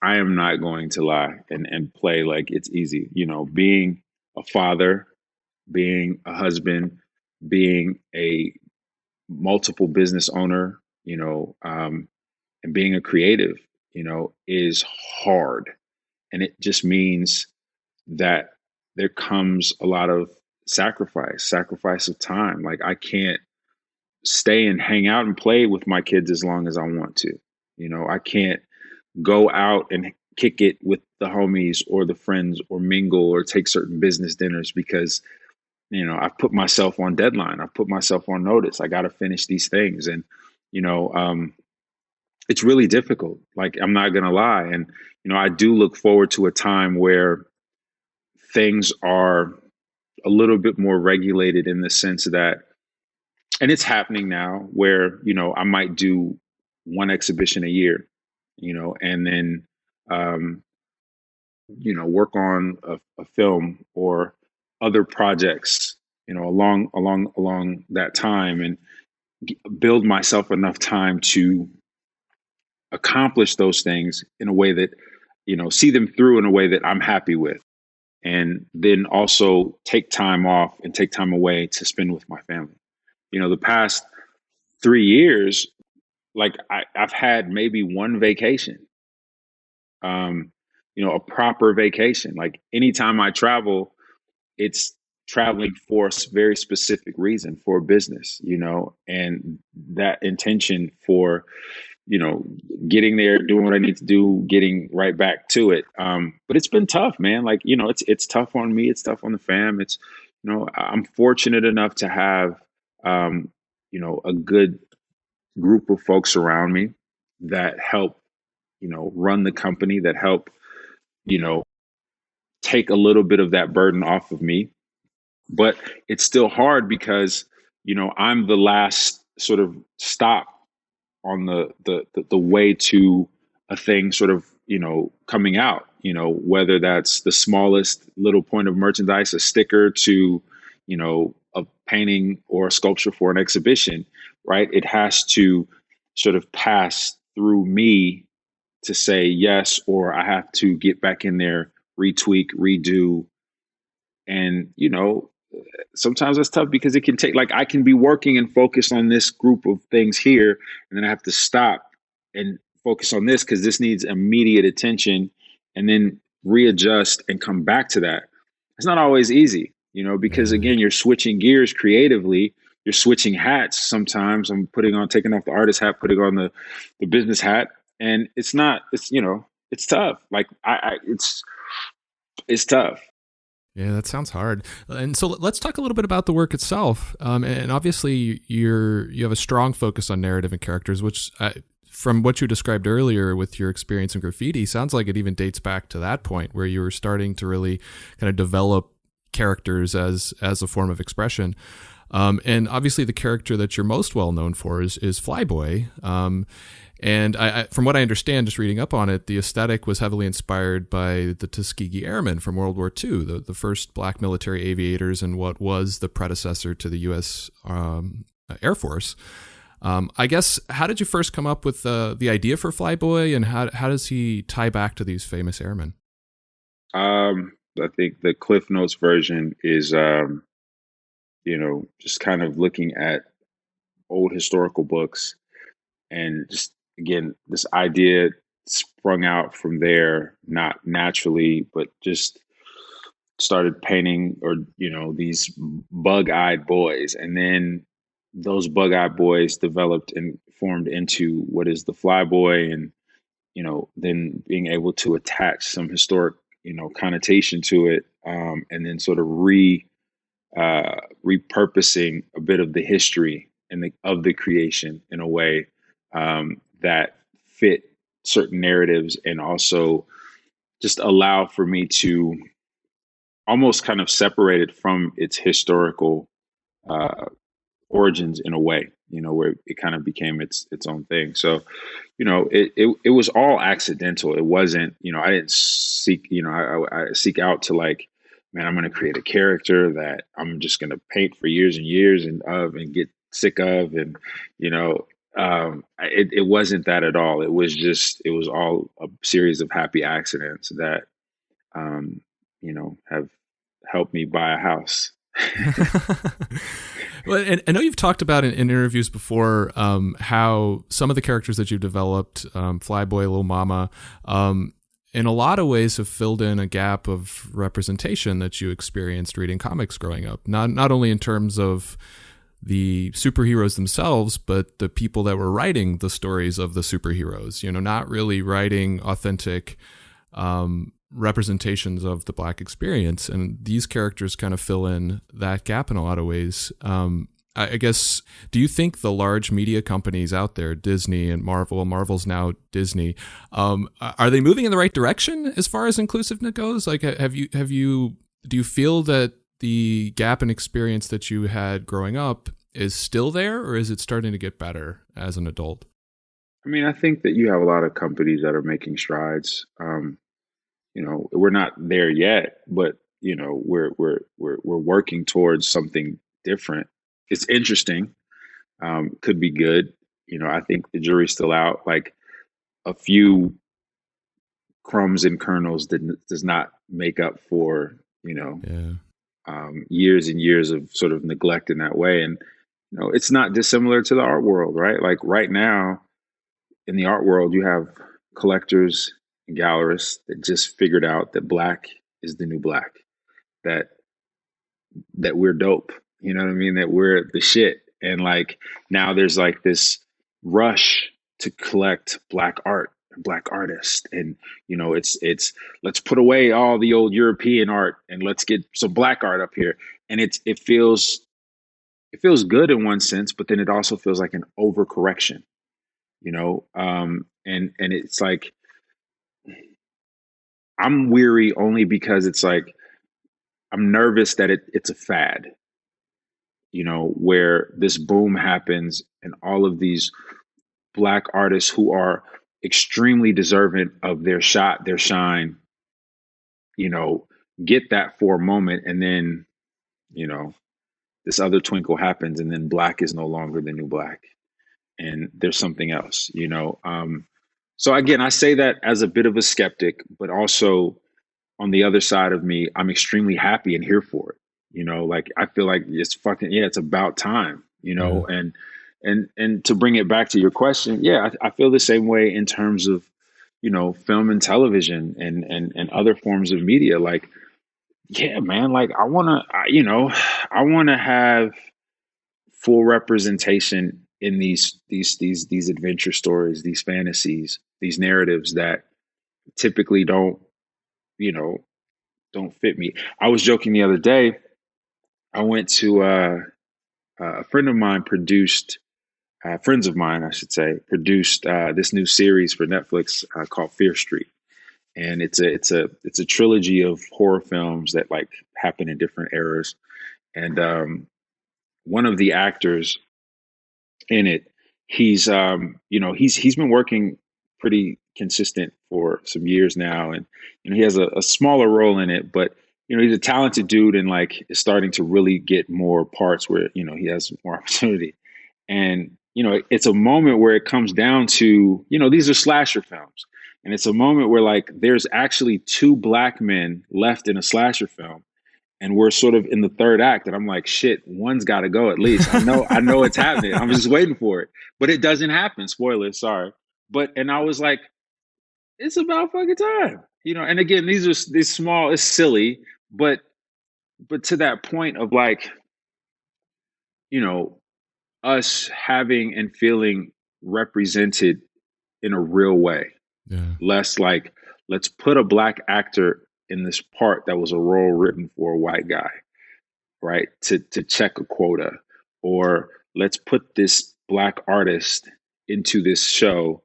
I am not going to lie and play like it's easy. Being a father, being a husband, being a multiple business owner, and being a creative, is hard. And it just means that there comes a lot of sacrifice of time. Like, I can't stay and hang out and play with my kids as long as I want to. I can't go out and kick it with the homies or the friends or mingle or take certain business dinners because, I've put myself on deadline. I've put myself on notice. I got to finish these things. And, it's really difficult. Like, I'm not going to lie. And, I do look forward to a time where things are a little bit more regulated in the sense that, and it's happening now where, I might do one exhibition a year, and then, work on a film or other projects, along that time, and build myself enough time to accomplish those things in a way that, see them through in a way that I'm happy with. And then also take time off and take time away to spend with my family. The past 3 years, like I've had maybe one vacation, a proper vacation. Like, anytime I travel, it's traveling for a very specific reason, for business, and that intention for, getting there, doing what I need to do, getting right back to it. But it's been tough, man. Like, it's tough on me. It's tough on the fam. It's, I'm fortunate enough to have, a good group of folks around me that help, run the company, that help, take a little bit of that burden off of me. But it's still hard because, I'm the last sort of stop on the way to a thing sort of, coming out, whether that's the smallest little point of merchandise, a sticker, to, a painting or a sculpture for an exhibition, right? It has to sort of pass through me to say yes, or I have to get back in there, retweak, redo. And, sometimes that's tough because it can take, like, I can be working and focus on this group of things here, and then I have to stop and focus on this because this needs immediate attention, and then readjust and come back to that. It's not always easy, because Yeah. again, you're switching gears creatively. You're switching hats. Sometimes I'm taking off the artist hat, putting on the business hat, and it's tough. Like it's tough. Yeah, that sounds hard. And so let's talk a little bit about the work itself. And obviously, you have a strong focus on narrative and characters, which, from what you described earlier with your experience in graffiti, sounds like it even dates back to that point where you were starting to really kind of develop characters as a form of expression. And obviously, the character that you're most well known for is Flyboy. And from what I understand, just reading up on it, the aesthetic was heavily inspired by the Tuskegee Airmen from World War II, the first black military aviators and what was the predecessor to the U.S. Air Force. I guess, how did you first come up with the idea for Flyboy, and how does he tie back to these famous airmen? I think the Cliff Notes version is, just kind of looking at old historical books, and just, again, this idea sprung out from there, not naturally, but just started painting, or these bug-eyed boys, and then those bug-eyed boys developed and formed into what is the Flyboy, and then being able to attach some historic connotation to it, and then sort of repurposing a bit of the history and of the creation in a way that fit certain narratives, and also just allow for me to almost kind of separate it from its historical uh, origins in a way, where it kind of became its own thing. So, it was all accidental. It wasn't, I didn't seek, I seek out to, like, man, I'm going to create a character that I'm just going to paint for years and years and get sick of. And, it wasn't that at all. It was all a series of happy accidents that, have helped me buy a house. Well, and I know you've talked about in interviews before how some of the characters that you've developed, Flyboy, Lil Mama, in a lot of ways have filled in a gap of representation that you experienced reading comics growing up. Not only in terms of the superheroes themselves, but the people that were writing the stories of the superheroes. Not really writing authentic representations of the Black experience, and these characters kind of fill in that gap in a lot of ways. I guess, do you think the large media companies out there, Disney and Marvel's now Disney, are they moving in the right direction as far as inclusiveness goes? Like, do you feel that the gap in experience that you had growing up is still there, or is it starting to get better as an adult? I mean, I think that you have a lot of companies that are making strides. We're not there yet, but we're working towards something different. It's interesting. Could be good. I think the jury's still out. Like, a few crumbs and kernels does not make up for Yeah. years and years of sort of neglect in that way. And it's not dissimilar to the art world, right? Like, right now in the art world, you have collectors and gallerists that just figured out that Black is the new Black, that we're dope. You know what I mean? That we're the shit. And, like, now there's like this rush to collect Black art, Black artists. And, it's let's put away all the old European art and let's get some Black art up here. And it feels good in one sense, but then it also feels like an overcorrection, and it's like, I'm weary only because it's like, I'm nervous that it's a fad, where this boom happens and all of these Black artists who are extremely deserving of their shot, their shine, get that for a moment, and then, you know, this other twinkle happens, and then black is no longer the new black, and there's something else. So again, I say that as a bit of a skeptic, but also on the other side of me, I'm extremely happy and here for it. Like I feel like it's fucking, yeah, it's about time, Yeah. and to bring it back to your question, yeah, I feel the same way in terms of, film and television and other forms of media. Like, yeah, man, like I want to have full representation in these adventure stories, these fantasies, these narratives that typically you know, don't fit me. I was joking the other day. I went to a friend of mine produced, friends of mine, I should say, produced this new series for Netflix called Fear Street, and it's a trilogy of horror films that like happen in different eras. And one of the actors in it, he's been working pretty consistent for some years now, and he has a smaller role in it, but he's a talented dude, and like is starting to really get more parts where he has more opportunity. And it's a moment where it comes down to, these are slasher films, and it's a moment where like there's actually two black men left in a slasher film, and we're sort of in the third act, and I'm like, shit, one's got to go at least. I know it's happening. I'm just waiting for it, but it doesn't happen. Spoilers, sorry. And I was like, it's about fucking time. And again, these small. It's silly, but to that point of like, you know, us having and feeling represented in a real way. Yeah. Less like, let's put a black actor in this part that was a role written for a white guy, right? To check a quota, or let's put this black artist into this show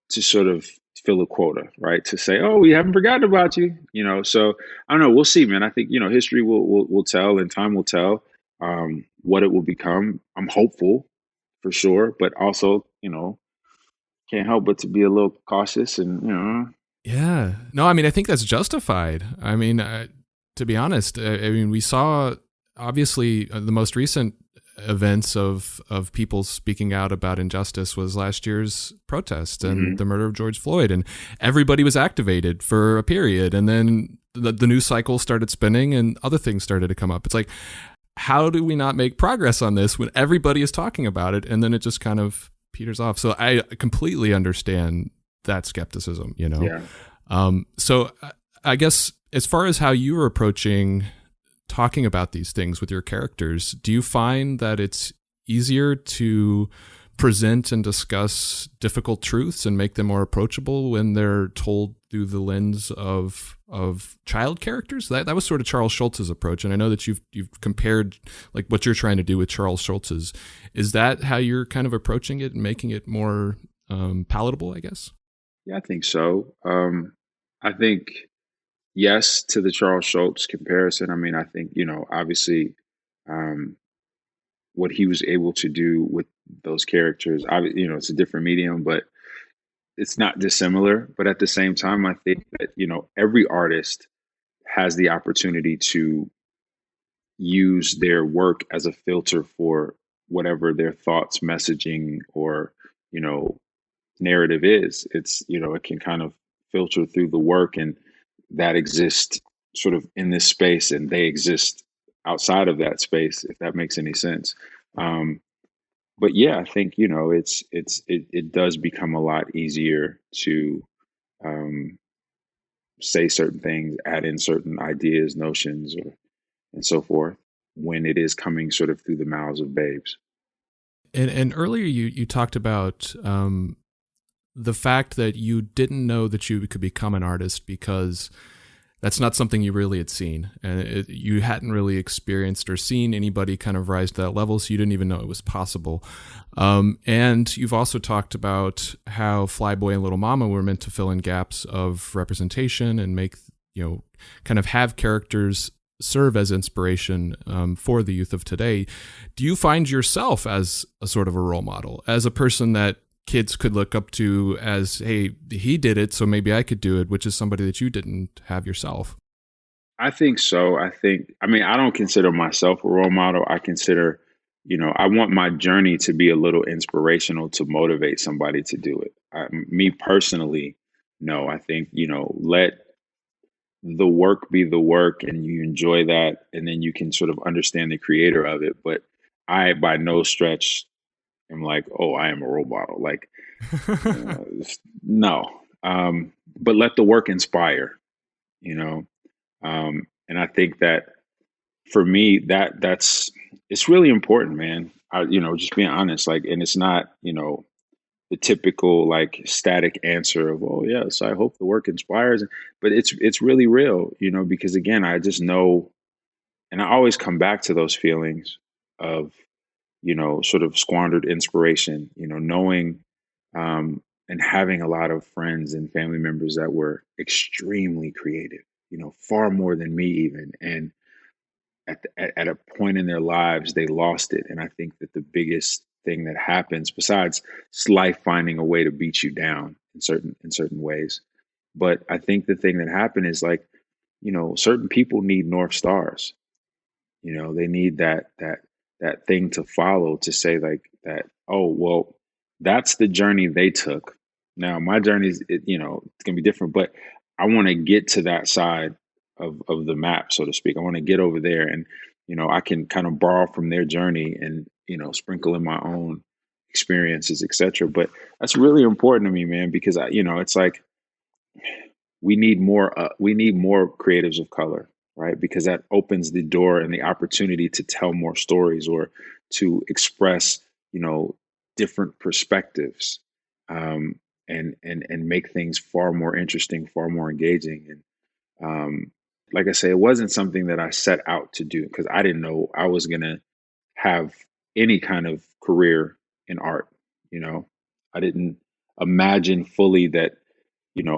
to sort of fill a quota, right? To say, oh, we haven't forgotten about you. So I don't know. We'll see, man. I think history will tell, and time will tell what it will become. I'm hopeful for sure, but also can't help but to be a little cautious and. Yeah. No, I mean, I think that's justified. I mean, to be honest, I mean, we saw obviously the most recent events of people speaking out about injustice was last year's protest and the murder of George Floyd, and everybody was activated for a period, and then the news cycle started spinning and other things started to come up. It's like, how do we not make progress on this when everybody is talking about it, and then it just kind of peters off? So I completely understand that skepticism, Yeah. So I guess as far as how you are approaching talking about these things with your characters, do you find that it's easier to present and discuss difficult truths and make them more approachable when they're told through the lens of child characters? That was sort of Charles Schulz's approach, and I know that you've compared like what you're trying to do with Charles Schulz's. Is that how you're kind of approaching it and making it more palatable, I guess? Yeah, I think so. I think yes to the Charles Schultz comparison. I mean, I think obviously, what he was able to do with those characters. It's a different medium, but it's not dissimilar. But at the same time, I think that every artist has the opportunity to use their work as a filter for whatever their thoughts, messaging, or narrative is. It can kind of filter through the work, and that exists sort of in this space, and they exist outside of that space, if that makes any sense. But yeah, I think it does become a lot easier to say certain things, add in certain ideas, notions, and so forth, when it is coming sort of through the mouths of babes. And earlier you talked about the fact that you didn't know that you could become an artist because that's not something you really had seen, and you hadn't really experienced or seen anybody kind of rise to that level, so you didn't even know it was possible. And you've also talked about how Flyboy and Little Mama were meant to fill in gaps of representation and make, kind of have characters serve as inspiration for the youth of today. Do you find yourself as a sort of a role model, as a person that kids could look up to as, hey, he did it, so maybe I could do it, which is somebody that you didn't have yourself. I think so. I mean, I don't consider myself a role model. I consider, I want my journey to be a little inspirational to motivate somebody to do it. Me personally, no, I think, let the work be the work and you enjoy that. And then you can sort of understand the creator of it. But I, by no stretch, am like, oh, I am a role model. Like, no. But let the work inspire, you know? And I think that for me, that's it's really important, man. Just being honest, like, and it's not, the typical like static answer of, oh yes, I hope the work inspires, but it's really real, because again, I just know, and I always come back to those feelings of, sort of squandered inspiration, knowing, and having a lot of friends and family members that were extremely creative, far more than me even, and at a point in their lives they lost it. And I think that the biggest thing that happens, besides life finding a way to beat you down in certain ways, but I think the thing that happened is like, certain people need north stars. They need that thing to follow, to say like that, oh well, that's the journey they took. Now my journey is, it's gonna be different, but I want to get to that side of the map, so to speak. I want to get over there, and I can kind of borrow from their journey and sprinkle in my own experiences, etc. But that's really important to me, man, because it's like we need more creatives of color, right? Because that opens the door and the opportunity to tell more stories, or to express, different perspectives, and make things far more interesting, far more engaging. And like I say, it wasn't something that I set out to do, because I didn't know I was gonna have any kind of career in art. You know, I didn't imagine fully that,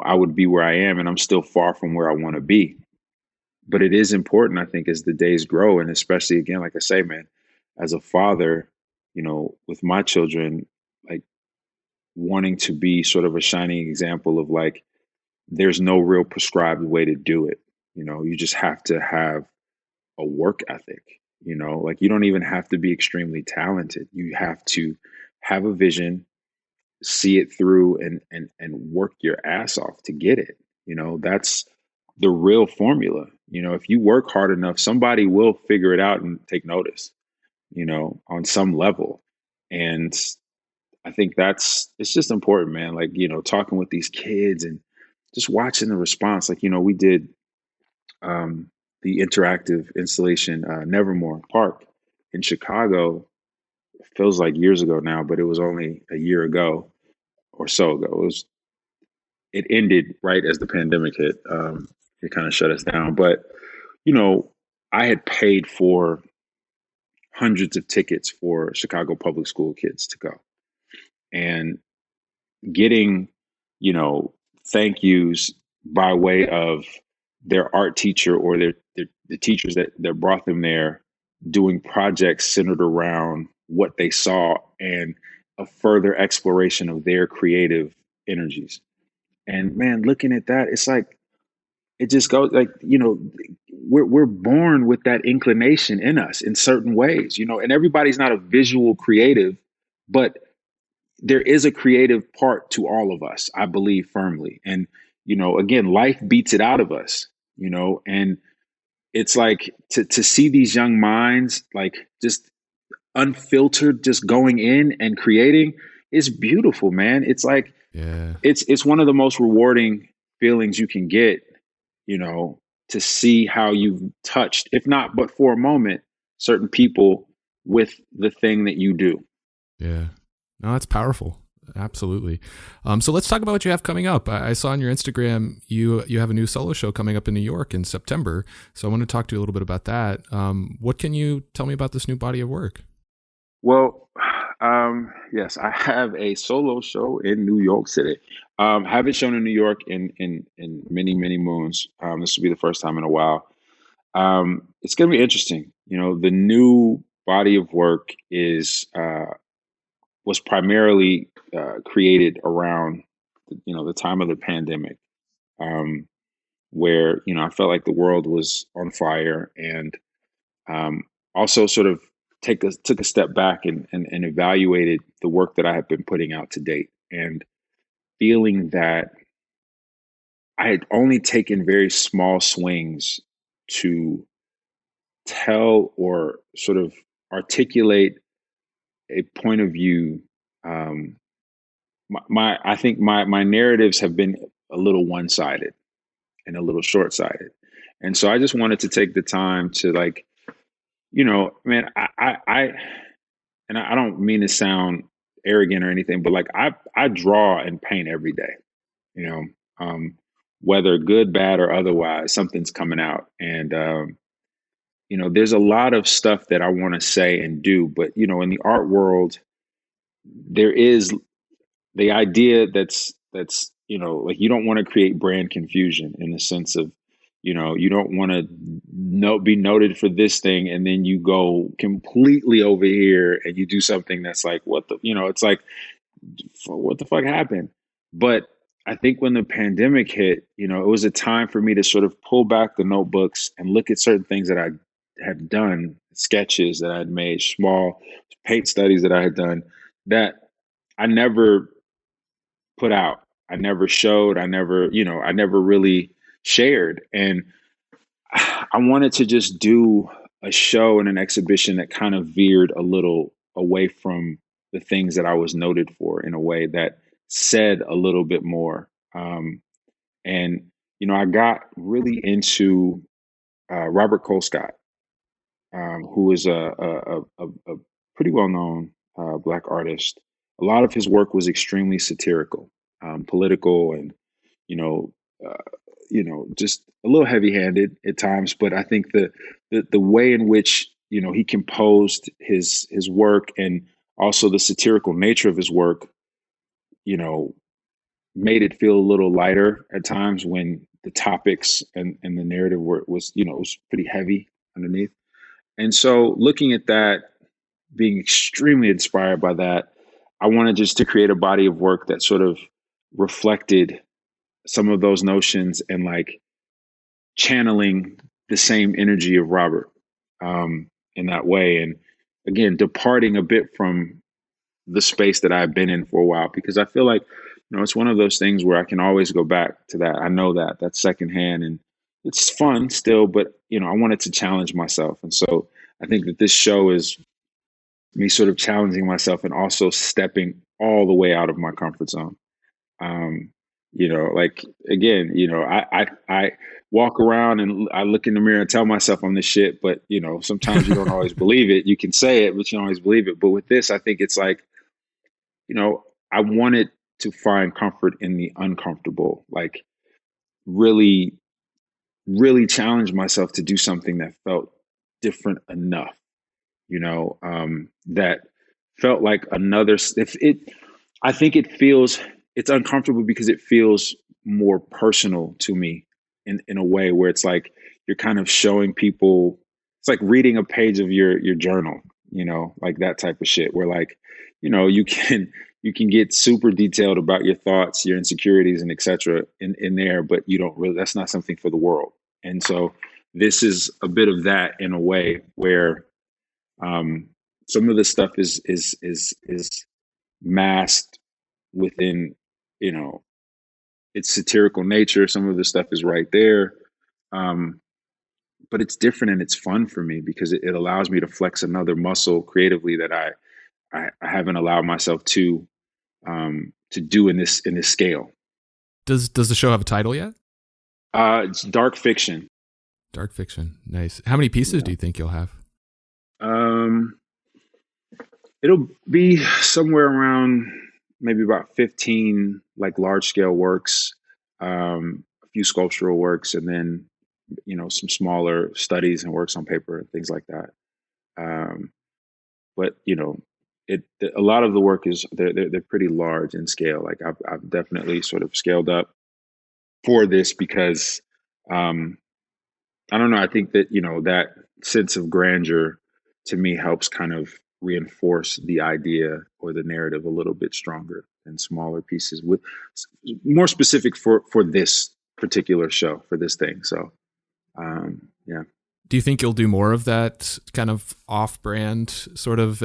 I would be where I am, and I'm still far from where I want to be. But it is important, I think, as the days grow, and especially again, like I say, man, as a father, with my children, like wanting to be sort of a shining example of like, there's no real prescribed way to do it. You just have to have a work ethic. Like, you don't even have to be extremely talented. You have to have a vision, see it through, and work your ass off to get it. That's the real formula. If you work hard enough, somebody will figure it out and take notice, on some level. And I think it's just important, man. Like, talking with these kids and just watching the response. Like, we did the interactive installation, Nevermore Park in Chicago. It feels like years ago now, but it was only a year ago or so ago. It ended right as the pandemic hit. It kind of shut us down. But, I had paid for hundreds of tickets for Chicago public school kids to go. And getting, you know, thank yous by way of their art teacher, or the teachers that brought them there, doing projects centered around what they saw and a further exploration of their creative energies. And man, looking at that, it's like, it just goes like, we're born with that inclination in us in certain ways, and everybody's not a visual creative, but there is a creative part to all of us, I believe firmly. And, again, life beats it out of us, and it's like to see these young minds, like, just unfiltered, just going in and creating, is beautiful, man. It's like, Yeah. it's one of the most rewarding feelings you can get, you know, to see how you've touched, if not but for a moment, certain people with the thing that you do. Yeah. No, that's powerful. Absolutely. So let's talk about what you have coming up. I saw on your Instagram you have a new solo show coming up in New York in September. So I want to talk to you a little bit about that. What can you tell me about this new body of work? Well, yes, I have a solo show in New York City. Haven't shown in New York in many, many moons. This will be the first time in a while. It's going to be interesting. The new body of work is was primarily created around, the time of the pandemic, um, where, I felt like the world was on fire, and um, also sort of took a step back and evaluated the work that I have been putting out to date, and feeling that I had only taken very small swings to tell or sort of articulate a point of view. Um, I think my narratives have been a little one sided and a little short sighted, and so I just wanted to take the time to, like, man, and I don't mean to sound arrogant or anything, but like I draw and paint every day, you know, whether good, bad, or otherwise, something's coming out, and there's a lot of stuff that I want to say and do, but in the art world, there is the idea that's like, you don't want to create brand confusion, in the sense of, you don't want to be noted for this thing and then you go completely over here and you do something that's like, what the, it's like, what the fuck happened? But I think when the pandemic hit, it was a time for me to sort of pull back the notebooks and look at certain things that I had done, sketches that I had made, small paint studies that I had done, that I never put out. I never showed. I never really shared. And I wanted to just do a show and an exhibition that kind of veered a little away from the things that I was noted for, in a way that said a little bit more. And, I got really into Robert Colescott, who is a pretty well known Black artist. A lot of his work was extremely satirical, political, and you know, uh, just a little heavy-handed at times. But I think the way in which he composed his work, and also the satirical nature of his work, you know, made it feel a little lighter at times, when the topics and the narrative was it was pretty heavy underneath. And so, looking at that, being extremely inspired by that, I wanted just to create a body of work that sort of reflected some of those notions, and like channeling the same energy of Robert, in that way. And again, departing a bit from the space that I've been in for a while, because I feel like, it's one of those things where I can always go back to that. I know that that's secondhand, and it's fun still, but I wanted to challenge myself. And so I think that this show is me sort of challenging myself, and also stepping all the way out of my comfort zone. Um, like, again, I walk around and I look in the mirror and tell myself I'm the shit, but sometimes you don't always believe it. You can say it, but you don't always believe it. But with this, I think it's like, I wanted to find comfort in the uncomfortable, like really, really challenge myself to do something that felt different enough, that felt like another, if it, I think it's uncomfortable because it feels more personal to me, in a way where it's like you're kind of showing people, it's like reading a page of your journal, like that type of shit, where like, you can get super detailed about your thoughts, your insecurities, and etc. in there, but you don't really, that's not something for the world. And so this is a bit of that, in a way where some of the stuff is masked within, its satirical nature. Some of the stuff is right there, but it's different, and it's fun for me, because it allows me to flex another muscle creatively that I haven't allowed myself to do in this scale. Does the show have a title yet? It's dark fiction. Dark fiction. Nice. How many pieces do you think you'll have? Um, It'll be somewhere around maybe about 15 like large scale works, a few sculptural works, and then some smaller studies and works on paper and things like that. Um, but a lot of the work is they're pretty large in scale. Like I've definitely sort of scaled up for this, because um, I don't know. I think that that sense of grandeur, to me, helps kind of reinforce the idea or the narrative a little bit stronger in smaller pieces with more specific for this particular show, for this thing. So yeah. Do you think you'll do more of that kind of off-brand sort of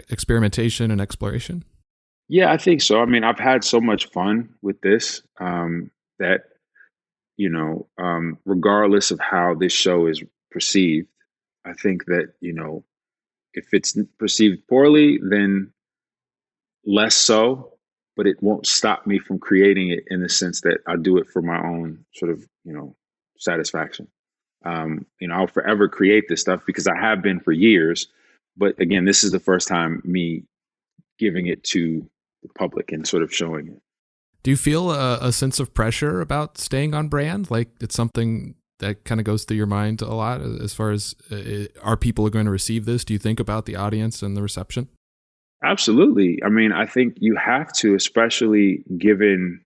experimentation and exploration? Yeah, I think so. I mean, I've had so much fun with this that, regardless of how this show is perceived, I think that, if it's perceived poorly, then less so, but it won't stop me from creating it in the sense that I do it for my own sort of, satisfaction. I'll forever create this stuff because I have been for years. But again, this is the first time me giving it to the public and sort of showing it. Do you feel a sense of pressure about staying on brand? Like it's something that kind of goes through your mind a lot as far as are people going to receive this? Do you think about the audience and the reception? Absolutely. I mean, I think you have to, especially given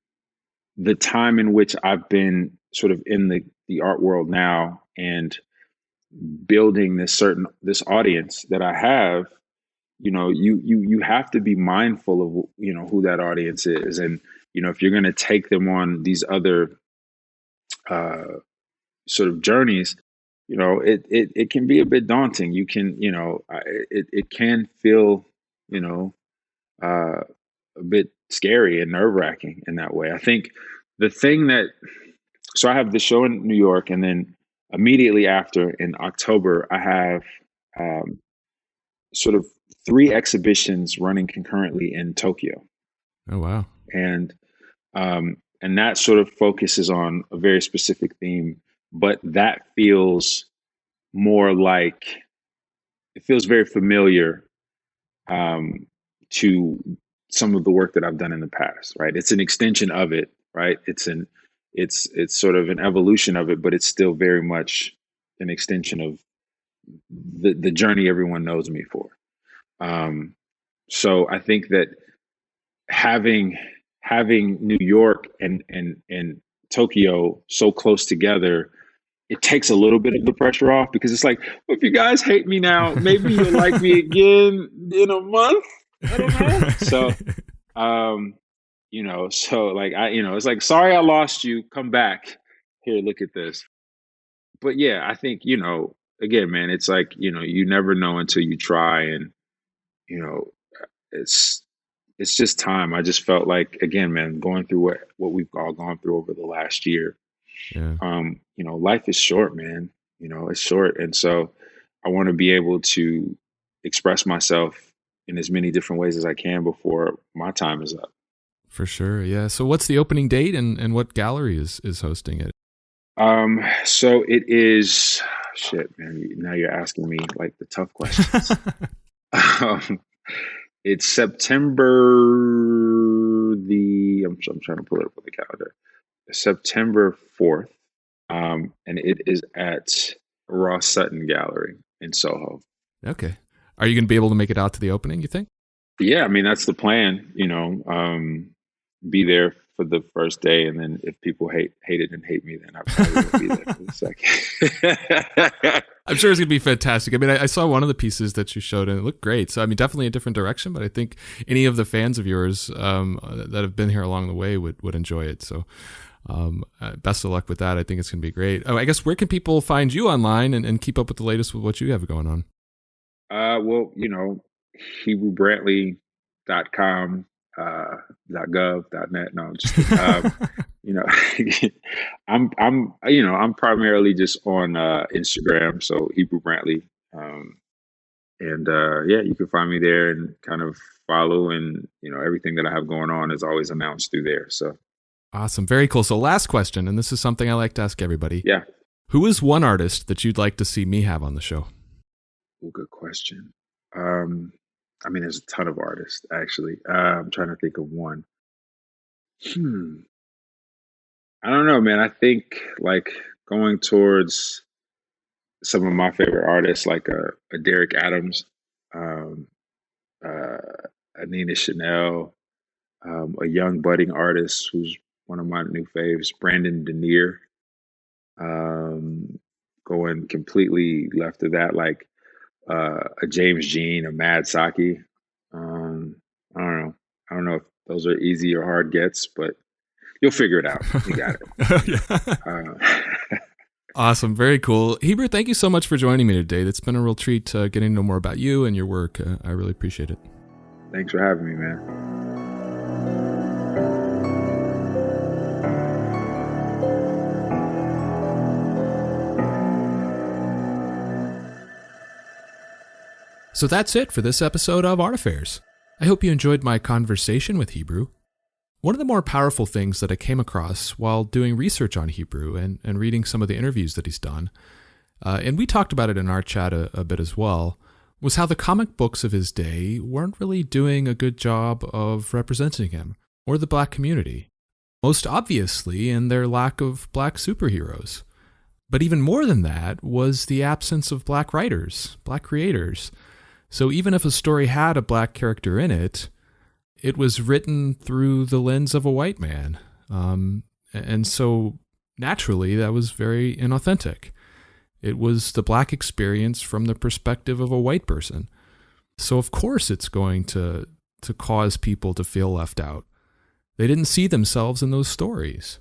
the time in which I've been sort of in the art world now and building this audience that I have. You have to be mindful of who that audience is, and if you're going to take them on these other sort of journeys, it can be a bit daunting. You can it can feel a bit scary and nerve wracking in that way. I think the thing so I have the show in New York, and then immediately after in October, I have sort of 3 exhibitions running concurrently in Tokyo. Oh, wow. And that sort of focuses on a very specific theme, but that feels more like, it feels very familiar to some of the work that I've done in the past, right? It's an extension of it, right? It's sort of an evolution of it, but it's still very much an extension of the journey everyone knows me for. So I think that having New York and Tokyo so close together, it takes a little bit of the pressure off, because it's like, well, if you guys hate me now, maybe you'll like me again in a month. I don't know. So, so like it's like, sorry, I lost you. Come back here. Look at this. But yeah, I think, again, man, it's like, you never know until you try, and, it's just time. I just felt like, again, man, going through what we've all gone through over the last year. Yeah. Life is short, man. It's short. And so I want to be able to express myself in as many different ways as I can before my time is up. For sure. Yeah. So what's the opening date, and what gallery is hosting it? So it is, shit, man. Now you're asking me like the tough questions. It's September I'm trying to pull it up on the calendar. September 4th. And it is at Ross Sutton Gallery in Soho. Okay. Are you going to be able to make it out to the opening, you think? Yeah, I mean, that's the plan, be there for the first day, and then if people hate it and hate me, then I probably won't be there for the second. I'm sure it's going to be fantastic. I mean, I saw one of the pieces that you showed, and it looked great. So, I mean, definitely a different direction, but I think any of the fans of yours that have been here along the way would enjoy it. So, best of luck with that. I think it's going to be great. Oh, I guess, where can people find you online and keep up with the latest with what you have going on? Well, HebruBrantley.com, .gov, .net. No, just I'm primarily just on Instagram, so Hebru Brantley, and you can find me there and kind of follow, and everything that I have going on is always announced through there. So awesome, very cool. So last question, and this is something I like to ask everybody. Yeah, who is one artist that you'd like to see me have on the show? Well, good question. I mean, there's a ton of artists, actually. I'm trying to think of one. I don't know, man. I think like going towards some of my favorite artists, like a Derek Adams, a Nina Chanel, a young budding artist who's one of my new faves, Brandon Denier. Going completely left of that, like a James Jean, a Mad Saki. I don't know. I don't know if those are easy or hard gets, but you'll figure it out. You got it. Yeah. Uh, Awesome. Very cool. Hebru, thank you so much for joining me today. It's been a real treat getting to know more about you and your work. I really appreciate it. Thanks for having me, man. So that's it for this episode of Art Affairs. I hope you enjoyed my conversation with Hebru. One of the more powerful things that I came across while doing research on Hebru and reading some of the interviews that he's done, and we talked about it in our chat a bit as well, was how the comic books of his day weren't really doing a good job of representing him or the Black community, most obviously in their lack of Black superheroes. But even more than that was the absence of Black writers, Black creators. So even if a story had a Black character in it, it was written through the lens of a white man. And so naturally, that was very inauthentic. It was the Black experience from the perspective of a white person. So of course it's going to cause people to feel left out. They didn't see themselves in those stories.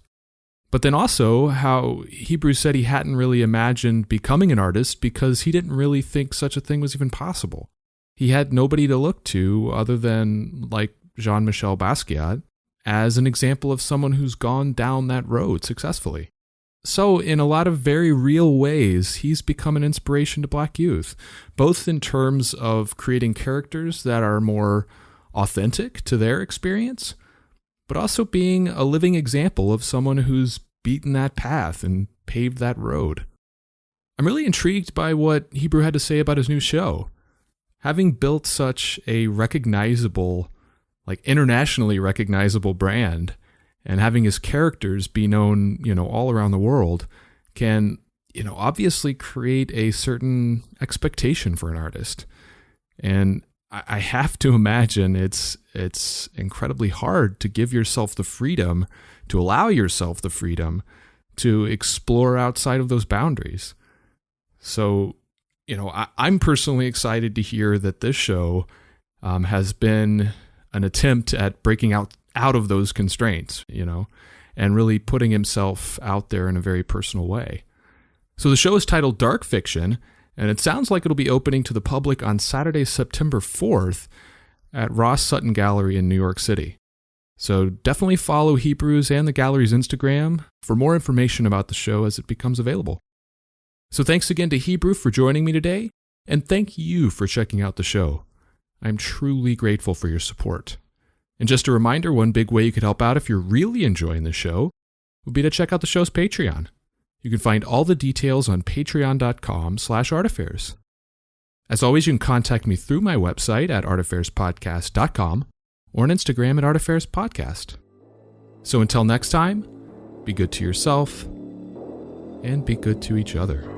But then also how Hebru said he hadn't really imagined becoming an artist because he didn't really think such a thing was even possible. He had nobody to look to other than like Jean-Michel Basquiat as an example of someone who's gone down that road successfully. So in a lot of very real ways, he's become an inspiration to Black youth, both in terms of creating characters that are more authentic to their experience, but also being a living example of someone who's beaten that path and paved that road. I'm really intrigued by what Hebru had to say about his new show. Having built such a recognizable, like internationally recognizable brand, and having his characters be known, all around the world can, obviously create a certain expectation for an artist. And I have to imagine it's incredibly hard to give yourself the freedom, to allow yourself the freedom to explore outside of those boundaries. So, I'm personally excited to hear that this show has been an attempt at breaking out of those constraints, and really putting himself out there in a very personal way. So the show is titled Dark Fiction, and it sounds like it'll be opening to the public on Saturday, September 4th at Ross Sutton Gallery in New York City. So definitely follow Hebru's and the gallery's Instagram for more information about the show as it becomes available. So thanks again to Hebru for joining me today, and thank you for checking out the show. I'm truly grateful for your support. And just a reminder, one big way you could help out if you're really enjoying the show would be to check out the show's Patreon. You can find all the details on patreon.com/artaffairs. As always, you can contact me through my website at artaffairs.podcast.com or on Instagram at artaffairs.podcast. So until next time, be good to yourself and be good to each other.